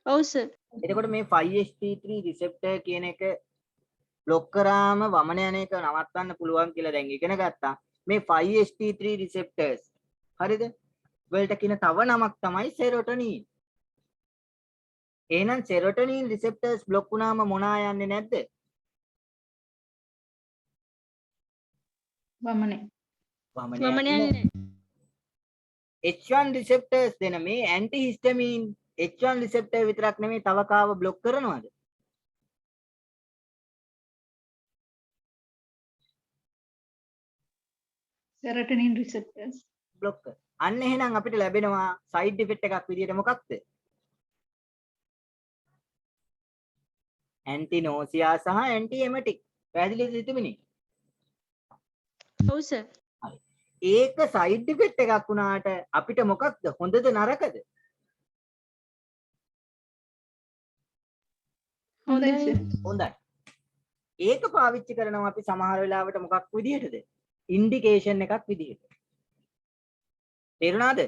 ඔව් සර්. එතකොට මේ 5HT3 receptor කියන එක બ્લોක් කරාම වමන යන එක නවත්තන්න පුළුවන් කියලා දැන් ඉගෙන ගත්තා. මේ 5HT3 receptors හරිද? වලට කියන තව නමක් තමයි serotonin. එහෙනම් serotonin receptors બ્લોක් වුණාම මොනා යන්නේ නැද්ද? වමනේ. වමන යන්නේ H1 receptors දෙන මේ antihistamine H1 receptor විතරක් නෙමෙයි තව කාව બ્લોක් කරනවද? serotonin receptors. બ્લોක් කර. අන්න එහෙනම් අපිට ලැබෙනවා side effect එකක් විදියට මොකක්ද? anti nausea සහ anti emetic. පැහැදිලිද සිතුමිනි? ඔව් සර්. හරි. ඒක side effect එකක් වුණාට අපිට මොකක්ද? හොඳද නරකද? හොඳයි sir. හොඳයි. ඒක පාවිච්චි කරනවා අපි සමහර වෙලාවට මොකක් විදියටද? ඉන්ඩිකේෂන් එකක් විදියට. තේරුණාද?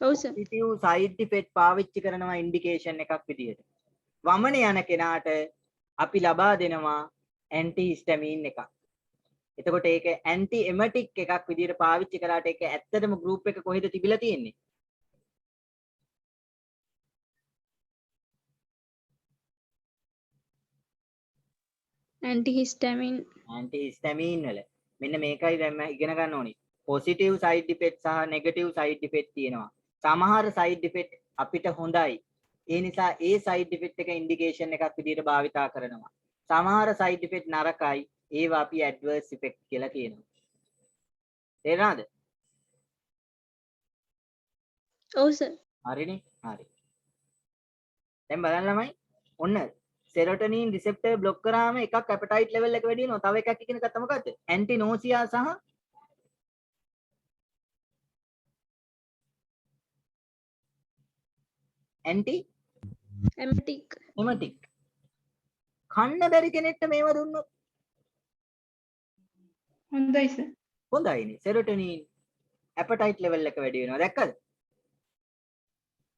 ඔව් සර්. positive side effect පාවිච්චි කරනවා ඉන්ඩිකේෂන් එකක් විදියට. වමන යන කෙනාට අපි ලබා දෙනවා antihistamine එකක්. එතකොට ඒක anti emetic එකක් විදියට පාවිච්චි කරාට ඒක ඇත්තටම group එක කොහෙද තිබිලා තියෙන්නේ? antihistamine antihistamine වල. මෙන්න මේකයි දැන් මම ඉගෙන ගන්න ඕනි. positive side effect සහ negative side effect තියෙනවා. සමහර side effect අපිට හොඳයි. ඒ නිසා ඒ side effect එක indication එකක් විදියට භාවිතා කරනවා. සමහර side effect නරකයි. ඒවා අපි adverse effect කියලා කියනවා. තේරුණාද? ඔව් සර්. හරිනේ? හරි. දැන් බලන්න ළමයි. ඔන්න serotonin receptor block කරාම එකක් appetite level එක වැඩි වෙනවා. තව එකක් ඉගෙන ගත්තා මොකද්ද? anti nausea සහ anti emetic emetic. කන්න බැරි කෙනෙක්ට මේව දුන්නොත් හොඳයි sir. හොඳයිනේ. serotonin appetite level එක වැඩි වෙනවා. දැක්කද?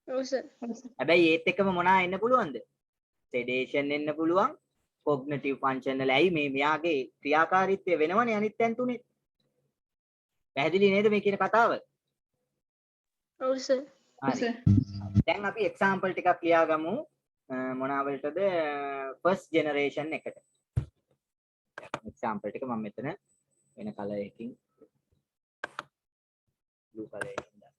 ඔව් සර්. හැබැයි ඒත් එක්කම මොනා එන්න පුළුවන්ද? sedation එන්න පුළුවන්. cognitive function වල ඇයි මේ මෙයාගේ ක්‍රියාකාරීත්වය වෙනවනේ අනිත් තැන් තුනේ. පැහැදිලි නේද මේ කියන කතාව? ඔව් සර්. හරි. දැන් අපි example ටිකක් ලියා ගමු. මොනවා වලටද? first generation එකට. example ටික මම මෙතන වෙන color එකකින් blue color එකකින් දාන්න.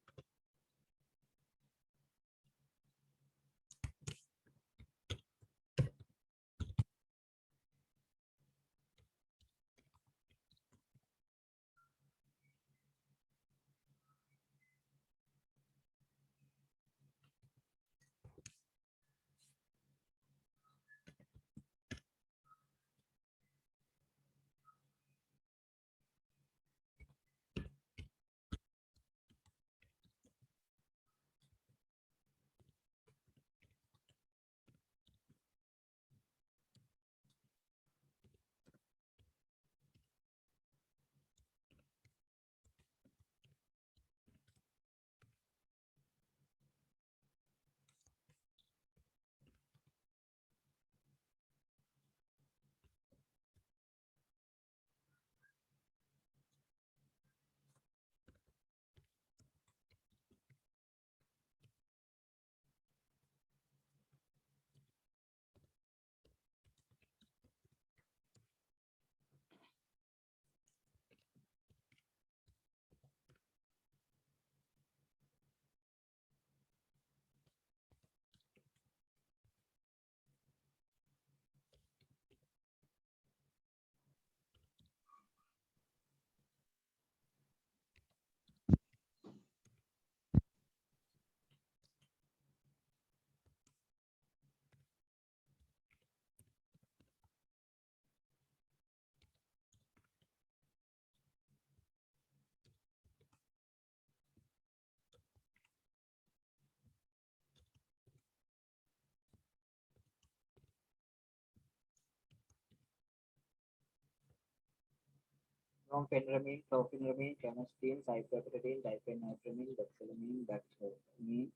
Brompheniramine, chlorpheniramine, phenylephrine, cyproheptadine, diphenhydramine, doxylamine, daxamine,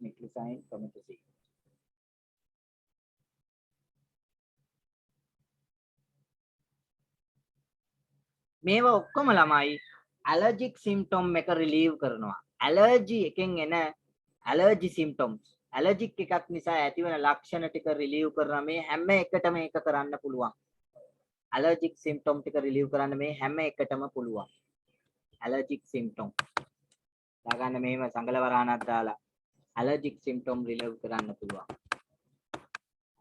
niclosamine, promethazine. මේවා ඔක්කොම ළමයි allergic symptom එක relieve කරනවා. allergy එකෙන් එන allergy symptoms allergic එකක් නිසා ඇතිවන ලක්ෂණ ටික relieve කරනවා. මේ හැම එකටම ඒක කරන්න පුළුවන්. allergic symptom ටික relieve කරන්න මේ හැම එකටම පුළුවන්. allergic symptom. දාගන්න මේව සංගල වරහණක් දාලා allergic symptom relieve කරන්න පුළුවන්.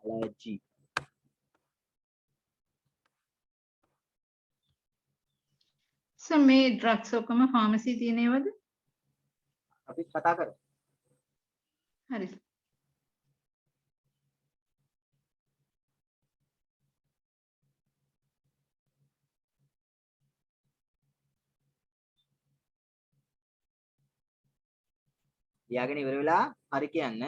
allergy. සර් මේ ඩ්‍රග්ස් ඔක්කොම ෆාමසි තියෙන ඒවාද? අපි කතා කරමු. හරි. ලියාගෙන ඉවර වෙලා හරි කියන්න.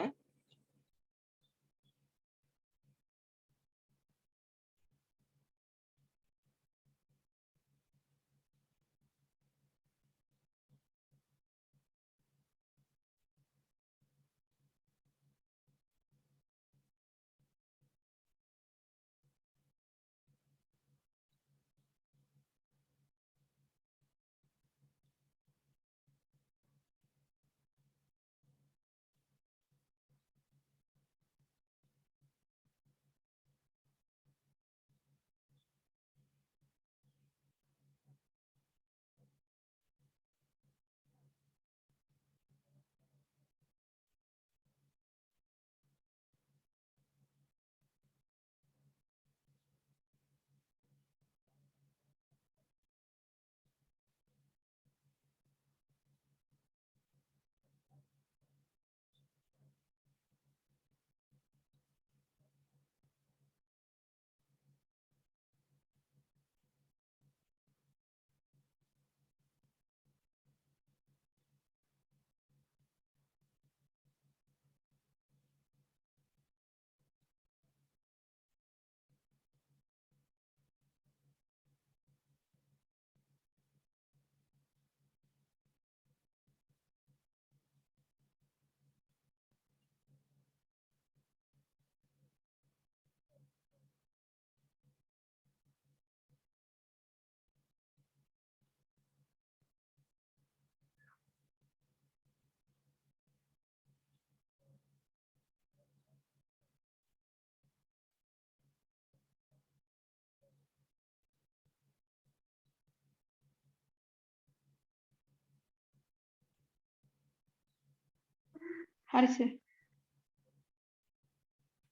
හරි සර්.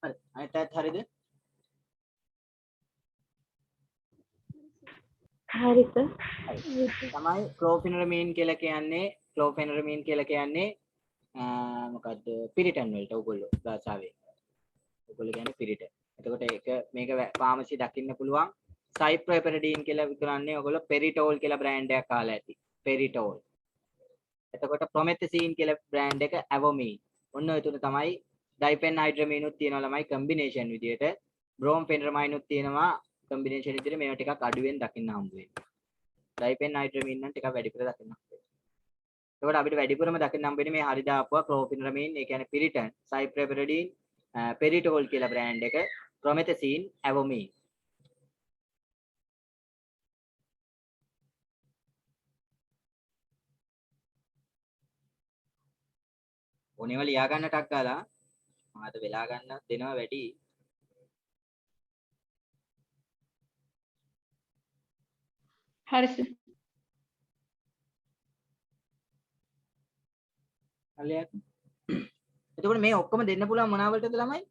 හරි අනිත් හරියද හරි සර්. තමයි ක්ලෝෆෙනරමීන් කියලා කියන්නේ ක්ලෝෆෙනරමීන් කියලා කියන්නේ මොකද්ද පිරිටන් වලට ඔයගොල්ලෝ භාෂාවේ ඔයගොල්ලෝ කියන්නේ පිරිටන්. එතකොට ඒක මේක ෆාමසි දකින්න පුළුවන් සයිප්‍රොපෙරඩීන් කියලා විකුණන්නේ ඔයගොල්ලෝ පෙරිටෝල් කියලා බ්‍රෑන්ඩ් එකක් අහලා ඇති. පෙරිටෝල්. එතකොට ප්‍රොමෙතසින් කියලා බ්‍රෑන්ඩ් එක ඇවොමීන්. ඔන්න ඔය තුන තමයි ඩයිපෙන්හයිඩ්‍රමීන් උත් තියෙනවා ළමයි කම්බිනේෂන් විදියට. බ්‍රෝම්ෆෙනරමයින් උත් තියෙනවා කම්බිනේෂන් විදියට මේවා ටිකක් අඩුවෙන් දකින්න හම්බ වෙනවා. ඩයිපෙන්හයිඩ්‍රමීන් නම් ටිකක් වැඩිපුර දකින්න හම්බ වෙනවා. එතකොට අපිට වැඩිපුරම දකින්න හම්බ වෙන්නේ මේ හරි දාපුවා ක්ලෝෆෙනරමීන් ඒ කියන්නේ පිරිටන්, සයිප්‍රොපෙරඩීන්, පෙරිටෝල් කියලා බ්‍රෑන්ඩ් එක, ප්‍රොමෙතසින්, ඇවොමීන්. ඕනේව ලියා ගන්න ටක් ගාලා මාත වෙලා ගන්න දෙනවා වැඩි. හරි සර්. හරියට. එතකොට මේ ඔක්කොම දෙන්න පුළුවන් මොනවලටද ළමයි?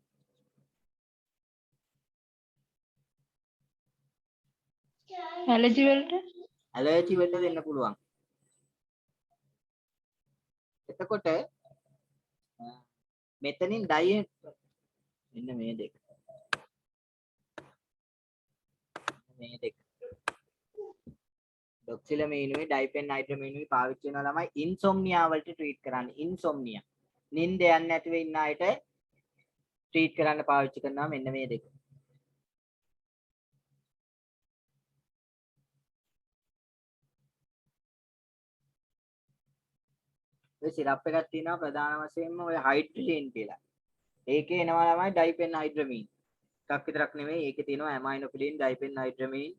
ඇලර්ජි වලට ඇලර්ජි වලට දෙන්න පුළුවන්. එතකොට මෙතනින් ඩයට් මෙන්න මේ දෙක. මේ දෙක. ඩොක්සිලමීනුයි ඩයිපෙන්හයිඩ්‍රමීනුයි පාවිච්චි කරනවා ළමයි ඉන්සොම්නියා වලට ට්‍රීට් කරන්න. ඉන්සොම්නියා. නිින්ද යන්නේ නැතිව ඉන්න අයට ට්‍රීට් කරන්න පාවිච්චි කරනවා මෙන්න මේ දෙක. ඔය සිරප් එකක් තියෙනවා ප්‍රධාන වශයෙන්ම ඔය හයිඩ්‍රලින් කියලා. ඒකේ එනවා ළමයි ඩයිපෙන්හයිඩ්‍රමීන්. එකක් විතරක් නෙමෙයි ඒකේ තියෙනවා ඇමයිනොෆිලින් ඩයිපෙන්හයිඩ්‍රමීන්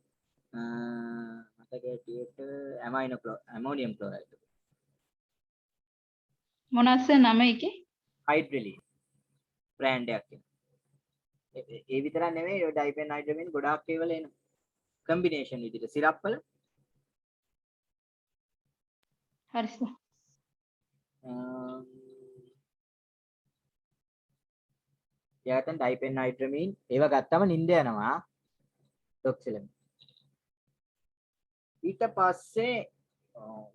මතකයට ඇමෝනියම් ක්ලෝරයිඩ්. මොනවාද සර් නම එකේ? හයිඩ්‍රලින් බ්‍රෑන්ඩ් එකක් තියෙනවා. ඒ විතරක් නෙමෙයි ඔය ඩයිපෙන්හයිඩ්‍රමීන් ගොඩාක් ඒවල එන කම්බිනේෂන් විදිහට සිරප් වල හරි සර්. යටන් ඩයිපෙන්හයිඩ්‍රමීන් ඒව ගත්තම නිින්ද යනවා ඩොක්සිලමීන්. ඊට පස්සේ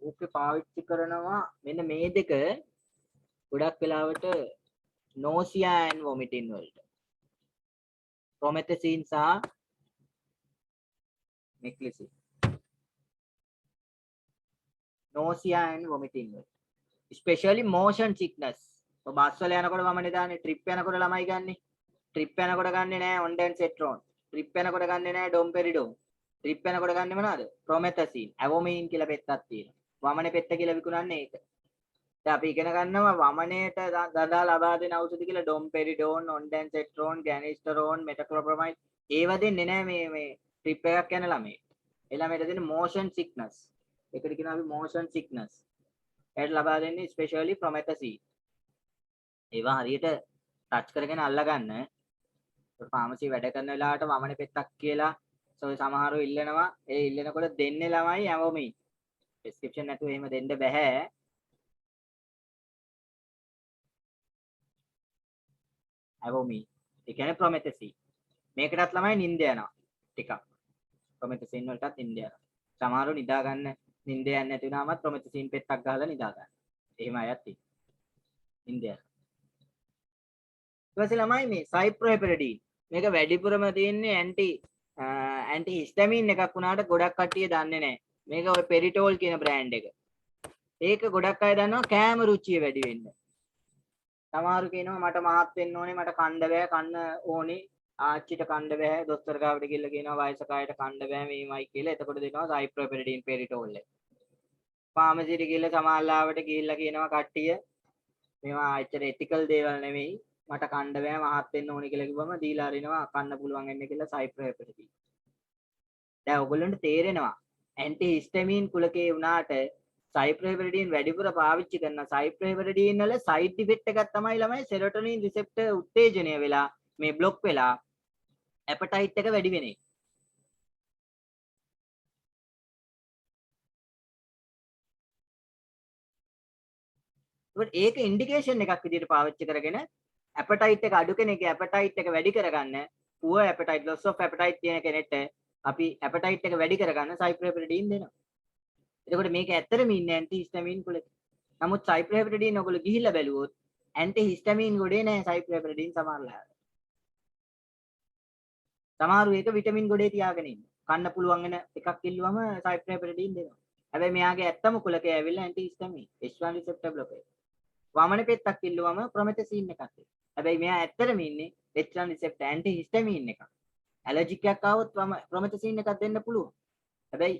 ඕකේ පාවිච්චි කරනවා මෙන්න මේ දෙක ගොඩක් වෙලාවට nausea and vomiting වලට. ප්‍රොමෙතසින් සහ මෙක්ලිසින්. nausea and vomiting වලට. especially motion sickness. ඔබ බස් වල යනකොට වමනේ දාන්නේ ට්‍රිප් යනකොට ළමයි ගන්නෙ. ට්‍රිප් යනකොට ගන්නෙ නෑ ඔන්ඩෙන්සෙට්‍රෝන්. ට්‍රිප් යනකොට ගන්නෙ නෑ ඩොම්පෙරිඩෝන්. ට්‍රිප් යනකොට ගන්නෙ මොනවාද? ප්‍රොමෙතසින්, ඇවොමීන් කියලා පෙත්තක් තියෙනවා. වමනේ පෙත්ත කියලා විකුණන්නේ ඒක. දැන් අපි ඉගෙන ගන්නවා වමනේට දදා ලබා දෙන ඖෂධ කියලා ඩොම්පෙරිඩෝන්, ඔන්ඩෙන්සෙට්‍රෝන්, ගැනිස්ටරෝන්, මෙටක්ලෝප්‍රොමයිඩ්. ඒව දෙන්නේ නෑ මේ ට්‍රිප් එකක් යන ළමයි. ඒ ළමයට දෙන්නේ motion sickness. ඒකට කියනවා අපි motion sickness. ඒකට ලබා දෙන්නේ ස්පෙෂලි ප්‍රොමෙතසින්. ඒවා හරියට ටච් කරගෙන අල්ලගන්න. ෆාමසි වැඩ කරන වෙලාවට වමනේ පෙත්තක් කියලා සමහරව ඉල්ලනවා. ඒ ඉල්ලනකොට දෙන්නේ ළමයි ඇවොමීන්. ප්‍රෙස්ක්‍රිප්ෂන් නැතුව එහෙම දෙන්න බෑ. ඇවොමීන්. ඒ කියන්නේ ප්‍රොමෙතසින්. මේකටත් ළමයි නිින්ද යනවා. ටිකක්. ප්‍රොමෙතසින් වලටත් නිින්ද යනවා. සමහරව නිදා ගන්න නිින්ද යන්නේ නැති වුණාමත් ප්‍රොමෙතසින් පෙත්තක් ගහලා නිදා ගන්න. එහෙම අයත් ඉන්නවා. නිින්ද යනවා. ඊපස්සේ ළමයි මේ සයිප්‍රොපෙරඩීන් මේක වැඩිපුරම තියෙන්නේ ඇන්ටි හිස්ටමින් එකක් වුණාට ගොඩක් කට්ටිය දන්නේ නැහැ. මේක ඔය පෙරිටෝල් කියන බ්‍රෑන්ඩ් එක. ඒක ගොඩක් අය දන්නවා කෑම රුචිය වැඩි වෙන්න. සමහරු කියනවා මට මහත් වෙන්න ඕනේ මට කන්න බෑ කන්න ඕනේ ආච්චිට කන්න බෑ දොස්තර ගාවට ගිහලා කියනවා වයසක අයට කන්න බෑ මේමයි කියලා. එතකොට දෙනවා සයිප්‍රොපෙරඩීන් පෙරිටෝල් එක. ෆාමසියට ගිහලා සමාල්ලාවට ගිහිල්ලා කියනවා කට්ටිය මේවා ඇත්තට එතිකල් දේවල් නෙමෙයි මට කන්න බෑ මහත් වෙන්න ඕනේ කියලා කිව්වම දීලා අරිනවා කන්න පුළුවන් වෙන්න කියලා සයිප්‍රොපෙරඩීන්. දැන් ඔයගොල්ලන්ට තේරෙනවා ඇන්ටි හිස්ටමින් කුලකේ වුණාට සයිප්‍රොපෙරඩීන් වැඩිපුර පාවිච්චි කරන සයිප්‍රොපෙරඩීන් වල සයිඩ් ඉෆෙක්ට් එකක් තමයි ළමයි සෙරොටොනින් රිසෙප්ටර් උත්තේජනය වෙලා මේ બ્લોක් වෙලා ඇපටයිට් එක වැඩි වෙන එක. ඒක ඉන්ඩිකේෂන් එකක් විදිහට පාවිච්චි කරගෙන ඇපටයිට් එක අඩු කෙනෙක්ගේ ඇපටයිට් එක වැඩි කරගන්න පුවර් ඇපටයිට් loss of appetite තියෙන කෙනෙක්ට අපි ඇපටයිට් එක වැඩි කරගන්න සයිප්‍රෙපිඩින් දෙනවා. එතකොට මේක ඇත්තටම ඉන්නේ ඇන්ටි හිස්ටමින් කුලේ. නමුත් සයිප්‍රෙපිඩින් ඔයගොල්ලෝ ගිහිල්ලා බැලුවොත් ඇන්ටි හිස්ටමින් ගොඩේ නැහැ සයිප්‍රෙපිඩින් සමහරලා. සමහරු ඒක විටමින් ගොඩේ තියාගෙන ඉන්නවා. කන්න පුළුවන් වෙන එකක් ඉල්ලුවම සයිප්‍රෙපිඩින් දෙනවා. හැබැයි මෙයාගේ ඇත්තම කුලකේ ඇවිල්ලා ඇන්ටි හිස්ටමින් H1 රිසෙප්ටර් බ්ලොකේජ්. වමන පෙත්තක් ඉල්ලුවම ප්‍රොමෙතසින් එකක්. හැබැයි මෙයා ඇත්තටම ඉන්නේ H1 රිසෙප්ටර් ඇන්ටි හිස්ටමින් එකක්. ඇලර්ජික් එකක් ආවොත් ප්‍රොමෙතසින් එකක් දෙන්න පුළුවන්. හැබැයි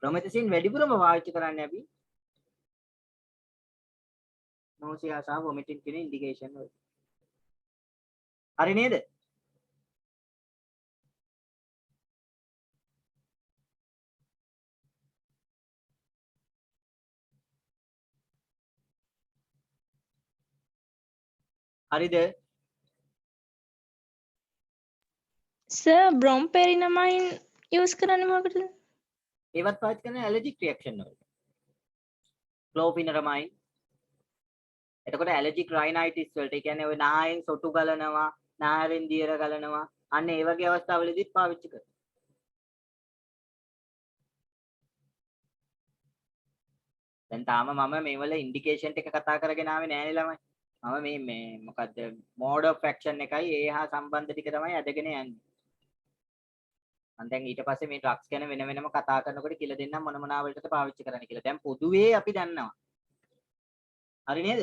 ප්‍රොමෙතසින් වැඩිපුරම පාවිච්චි කරන්නේ අපි nausea සහ vomiting කියන ඉන්ඩිකේෂන් වල. හරි නේද? හරිද? Sir, bromperimide use කරන්නේ මොකටද? ඒවත් පාවිච්චි කරන ඇලර්ජික් රියැක්ෂන් වලට. ක්ලෝපිනරමයින්. එතකොට ඇලර්ජික් රයිනයිටිස් වලට, ඒ කියන්නේ ඔය නායෙන් සොටු ගලනවා, නායෙන් දියර ගලනවා, අන්න ඒ වගේ අවස්ථාවලදීත් පාවිච්චි කරනවා. දැන් තාම මම මේවල ඉන්ඩිකේෂන් එක කතා කරගෙන ආවේ නෑනේ ළමයි. මම මේ මොකද්ද මෝඩ් ඔෆ් ඇක්ෂන් එකයි ඒ හා සම්බන්ධ ටික තමයි අදගෙන යන්නේ. මම දැන් ඊට පස්සේ මේ ඩ්‍රග්ස් ගැන වෙන වෙනම කතා කරනකොට කියලා දෙන්නම් මොන මොනවා වලටද පාවිච්චි කරන්න කියලා. දැන් පොදුවේ අපි දන්නවා. හරි නේද?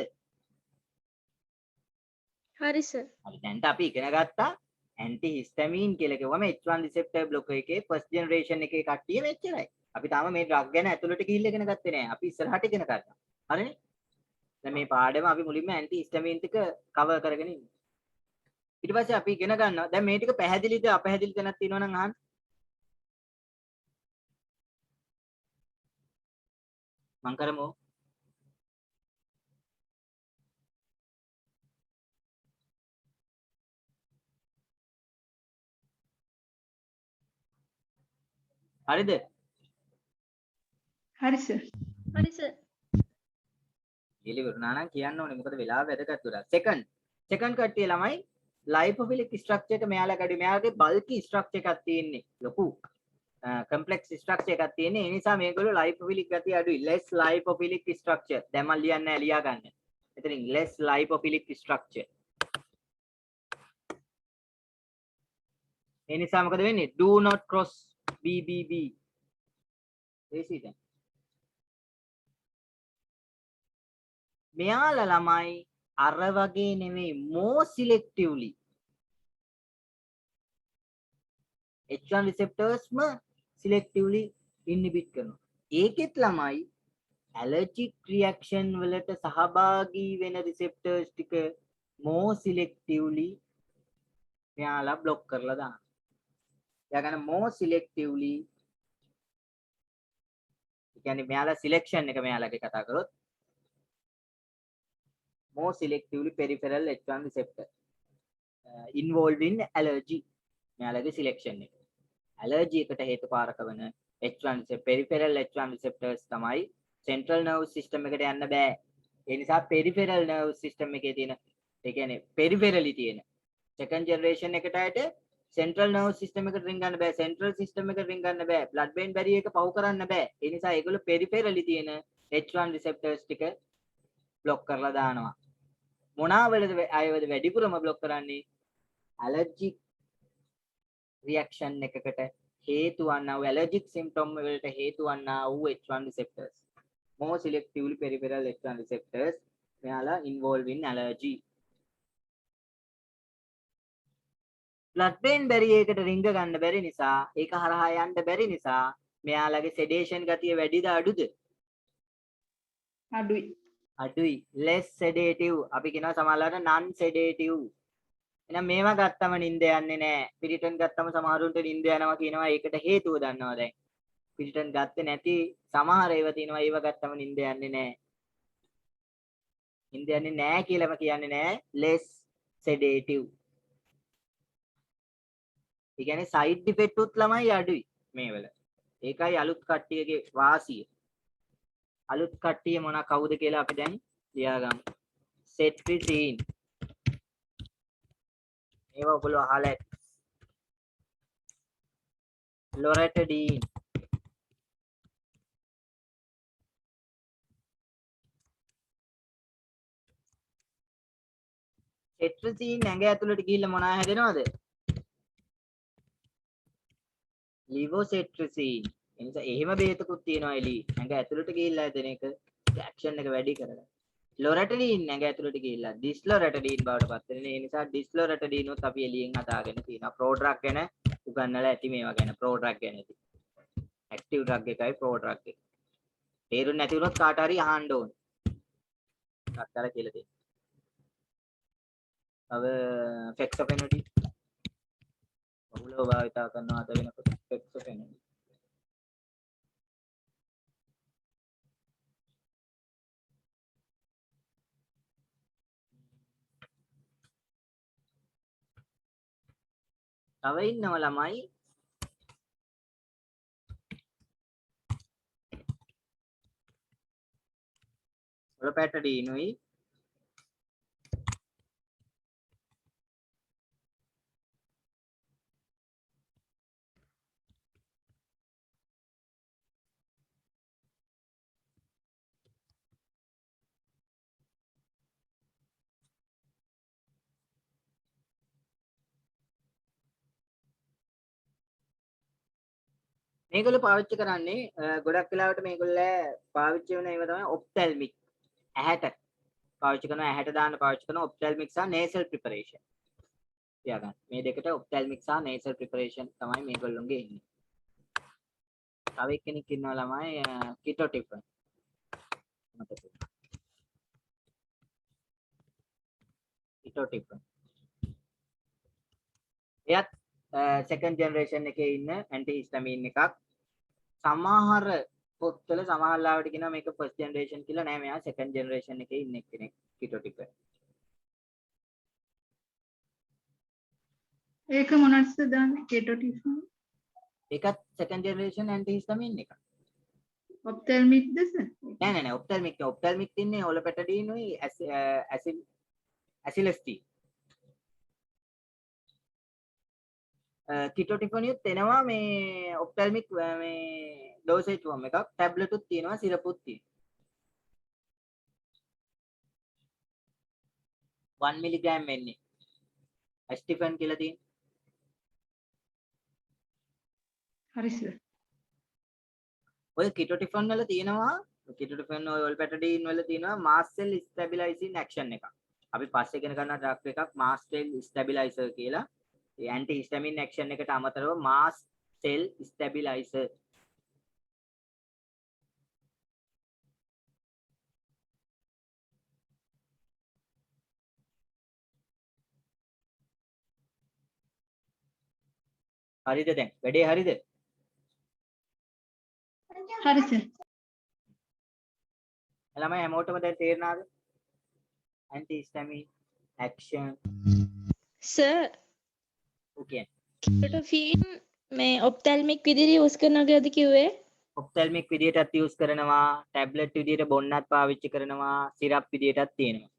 හරි sir. හරි දැන් අපි ඉගෙන ගත්තා ඇන්ටි හිස්ටමින් කියලා කිව්වම H1 රිසෙප්ටර් බ්ලොකර් එකේ ෆස්ට් ජෙනරේෂන් එකේ කට්ටිය මෙච්චරයි. අපි තාම මේ ඩ්‍රග් ගැන ඇතුළට ගිහිල්ලා ඉගෙන ගත්තේ නෑ. අපි ඉස්සරහට ඉගෙන ගන්නවා. හරිනේ? දැන් මේ පාඩම අපි මුලින්ම ඇන්ටි හිස්ටමින් ටික කවර් කරගෙන ඉන්නවා. ඊට පස්සේ අපි ඉගෙන ගන්නවා. දැන් මේ ටික පැහැදිලිද අපැහැදිලි තැනක් තියෙනවා නම් අහන්න. මං කරමු. හරිද? හරි සර්. හරි sir. ඉලිවරුණා නම් කියන්න ඕනේ මොකද වෙලාව වැදගත් උනා. සෙකන්ඩ් කට්ටිය ළමයි ලයිපොෆිලික් ස්ට්‍රක්චර් එක මෙයාලා ගැඩි මෙයාගේ බල්කි ස්ට්‍රක්චර් එකක් තියෙන්නේ. ලොකු කම්ප්ලෙක්ස් ස්ට්‍රක්චර් එකක් තියෙන්නේ. ඒ නිසා මේගොල්ලෝ ලයිපොෆිලික් ගතිය අඩුයි. less lipophilic structure. දැන් මම ලියන්නේ ලියා ගන්න. එතනින් less lipophilic structure. ඒ නිසා මොකද වෙන්නේ? do not cross BBB. AC දැන්. මෙයාලා ළමයි අර වගේ නෙමෙයි more selectively H1 receptorsම selectively inhibit කරනවා. ඒකෙත් ළමයි allergic reaction වලට සහභාගී වෙන receptors ටික more selectively මෙයාලා block කරලා දානවා. එයා ගන්න more selectively ඒ කියන්නේ මෙයාලා selection එක මෙයාලගේ කතා කරොත් more selectively peripheral H1 receptor involved in allergy. මෙයාලගේ selection එක. allergy එකට හේතුකාරක වන H1 peripheral H1 receptors තමයි central nervous system එකට යන්න බෑ. ඒ නිසා peripheral nervous system එකේ තියෙන ඒ කියන්නේ peripherally තියෙන second generation එකට ඇයට central nervous system එකට ring ගන්න බෑ. central system එකට ring ගන්න බෑ. blood brain barrier එක පහු කරන්න බෑ. ඒ නිසා ඒගොල්ලෝ peripherally තියෙන H1 receptors ටික block කරලා දානවා. මොනවාවලද අයවද වැඩිපුරම block කරන්නේ? allergic reaction එකකට හේතු වන්නා වූ allergic symptom වලට හේතු වන්නා වූ H1 receptors. more selectively peripheral H1 receptors මෙයාලා involved in allergy. blood brain barrier එකට ring ගන්න බැරි නිසා ඒක හරහා යන්න බැරි නිසා මෙයාලගේ sedation ගතිය වැඩිද අඩුද? අඩුයි. අඩුයි. less sedative අපි කියනවා සමහරවිට non sedative. එහෙනම් මේවා ගත්තම නිින්ද යන්නේ නැහැ. පිරිටන් ගත්තම සමහරුන්ට නිින්ද යනවා කියනවා. ඒකට හේතුව දන්නවා දැන්. පිරිටන් ගත්තේ නැති සමහර ඒවා තියෙනවා. ඒවා ගත්තම නිින්ද යන්නේ නැහැ. නිින්ද යන්නේ නැහැ කියලාම කියන්නේ නැහැ. less sedative. ඒ කියන්නේ side effect උත් ළමයි අඩුයි මේවල. ඒකයි අලුත් කට්ටියගේ වාසිය. අලුත් කට්ටිය මොන කවුද කියලා අපි දැන් ලියාගමු. cetirizine. මේවා ඔයගොල්ලෝ අහලා ඇති. loratadine. cetirizine ඇඟ ඇතුළට ගිහිල්ලා මොනවා හැදෙනවද? levocetirizine. එනිසා එහෙම බේතකුත් තියෙනවා එලි. ඇඟ ඇතුළට ගිහිල්ලා හැදෙන එක ඇක්ෂන් එක වැඩි කරලා. loratadine ඇඟ ඇතුළට ගිහිල්ලා disloratadine බවට පත් වෙන. ඒ නිසා disloratadine උත් අපි එළියෙන් හදාගෙන තියෙනවා. prodrug ගැන උගන්වලා ඇති මේවා ගැන. prodrug ගැන ඇති. active drug එකයි prodrug එක. තේරුම් නැති වුණොත් කාට හරි අහන්න ඕන. අත්තර කියලා දෙන්න. තව fexofenadine බහුලව භාවිතා කරනවා අද වෙනකොට fexofenadine. තව ඉන්නව ළමයි loratadine මේගොල්ලෝ පාවිච්චි කරන්නේ ගොඩක් වෙලාවට මේගොල්ලෝ පාවිච්චි වෙන ඒවා තමයි ophthalmic ඇහැට පාවිච්චි කරනවා ඇහැට දාන්න පාවිච්චි කරන ophthalmic සහ nasal preparation. තියාගන්න. මේ දෙකට ophthalmic සහ nasal preparation තමයි මේගොල්ලෝගේ ඉන්නේ. තව එක්කෙනෙක් ඉන්නවා ළමයි ketotifen. ketotifen. එයත් second generation එකේ ඉන්න antihistamine එකක්. සමහර පොත්වල සමහර ලාවට කියනවා මේක first generation කියලා නෑ මෙයා second generation එකේ ඉන්න කෙනෙක් ketotifen. ඒක මොනවද දාන්නේ ketotifen? ඒකත් second generation antihistamine එකක්. ophthalmic දස? නෑ ophthalmic තින්නේ olopatadine උයි acylestine. ketotifen උත් එනවා මේ ophthalmic මේ dosage form එකක් tablet උත් තියෙනවා syrup උත් තියෙනවා 1 mg වෙන්නේ astifen කියලා තියෙන. හරි සර්. ඔය ketotifen වල තියෙනවා ketotifen ඔය olopatadine වල තියෙනවා mast cell stabilizing action එකක්. අපි පස්සේ ඉගෙන ගන්න drug එකක් mast cell stabilizer කියලා. ඒ antihistamine action එකට අමතරව mast cell stabilizer. හරිද දැන්? වැඩේ හරිද? හරි සර්. ළමයි හැමෝටම දැන් තේරෙනවද? antihistamine action. Sir okay. ketotifen මේ ophthalmic විදිහට යූස් කරනවා කියලාද කිව්වේ? ophthalmic විදිහටත් යූස් කරනවා, ටැබ්ලට් විදිහට බොන්නත් පාවිච්චි කරනවා, සිරප් විදිහටත් තියෙනවා.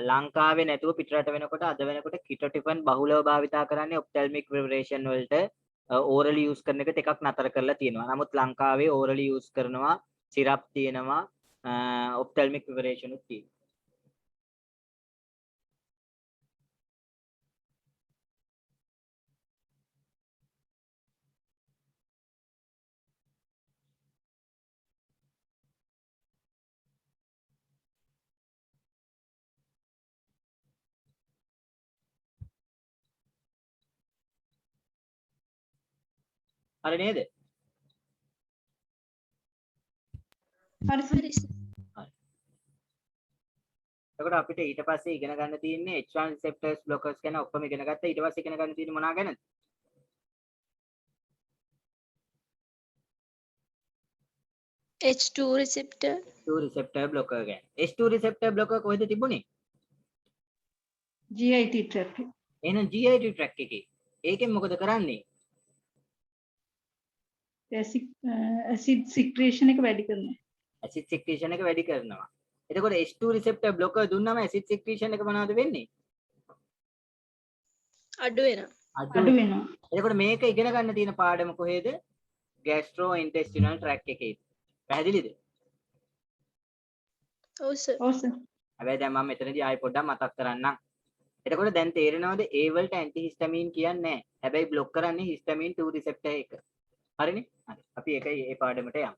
ලංකාවේ නැතුව පිටරට වෙනකොට අද වෙනකොට ketotifen බහුලව භාවිතා කරන්නේ ophthalmic preparation වලට orally use කරන එක ටිකක් නතර කරලා තියෙනවා. නමුත් ලංකාවේ orally use කරනවා, සිරප් තියෙනවා, ophthalmic preparation උත් තියෙනවා. හරි නේද? හරි සර්. එතකොට අපිට ඊට පස්සේ ඉගෙන ගන්න තියෙන්නේ H1 receptors blockers ගැන ඔක්කොම ඉගෙන ගත්තා. ඊට පස්සේ ඉගෙන ගන්න තියෙන්නේ මොනවා ගැනද? H2 receptor H2 receptor blocker ගැන. H2 receptor blocker කොහෙද තිබුණේ? GIT track. එහෙනම් GIT track එකේ. ඒකෙන් මොකද කරන්නේ? ඇසිඩ් සික්‍රේෂන් එක වැඩි කරනවා. ඇසිඩ් සික්‍රීෂන් එක වැඩි කරනවා. එතකොට H2 රිසෙප්ටර් බ්ලොකර් දුන්නම ඇසිඩ් සික්‍රීෂන් එක මොනවද වෙන්නේ? අඩු වෙනවා. අඩු වෙනවා. එතකොට මේක ඉගෙන ගන්න තියෙන පාඩම කොහේද? ගෑස්ට්‍රෝ ඉන්ටෙස්ටිනල් ට්‍රැක් එකේ. පැහැදිලිද? ඔව් සර්. ඔව් සර්. හැබැයි දැන් මම මෙතනදී ආයෙ පොඩ්ඩක් මතක් කරන්නම්. එතකොට දැන් තේරෙනවද A වලට ඇන්ටිහිස්ටමින් කියන්නේ නැහැ. හැබැයි බ්ලොක් කරන්නේ හිස්ටමින් 2 රිසෙප්ටර් එක. හරිනේ? හරි. අපි ඒකයි ඒ පාඩමට යමු.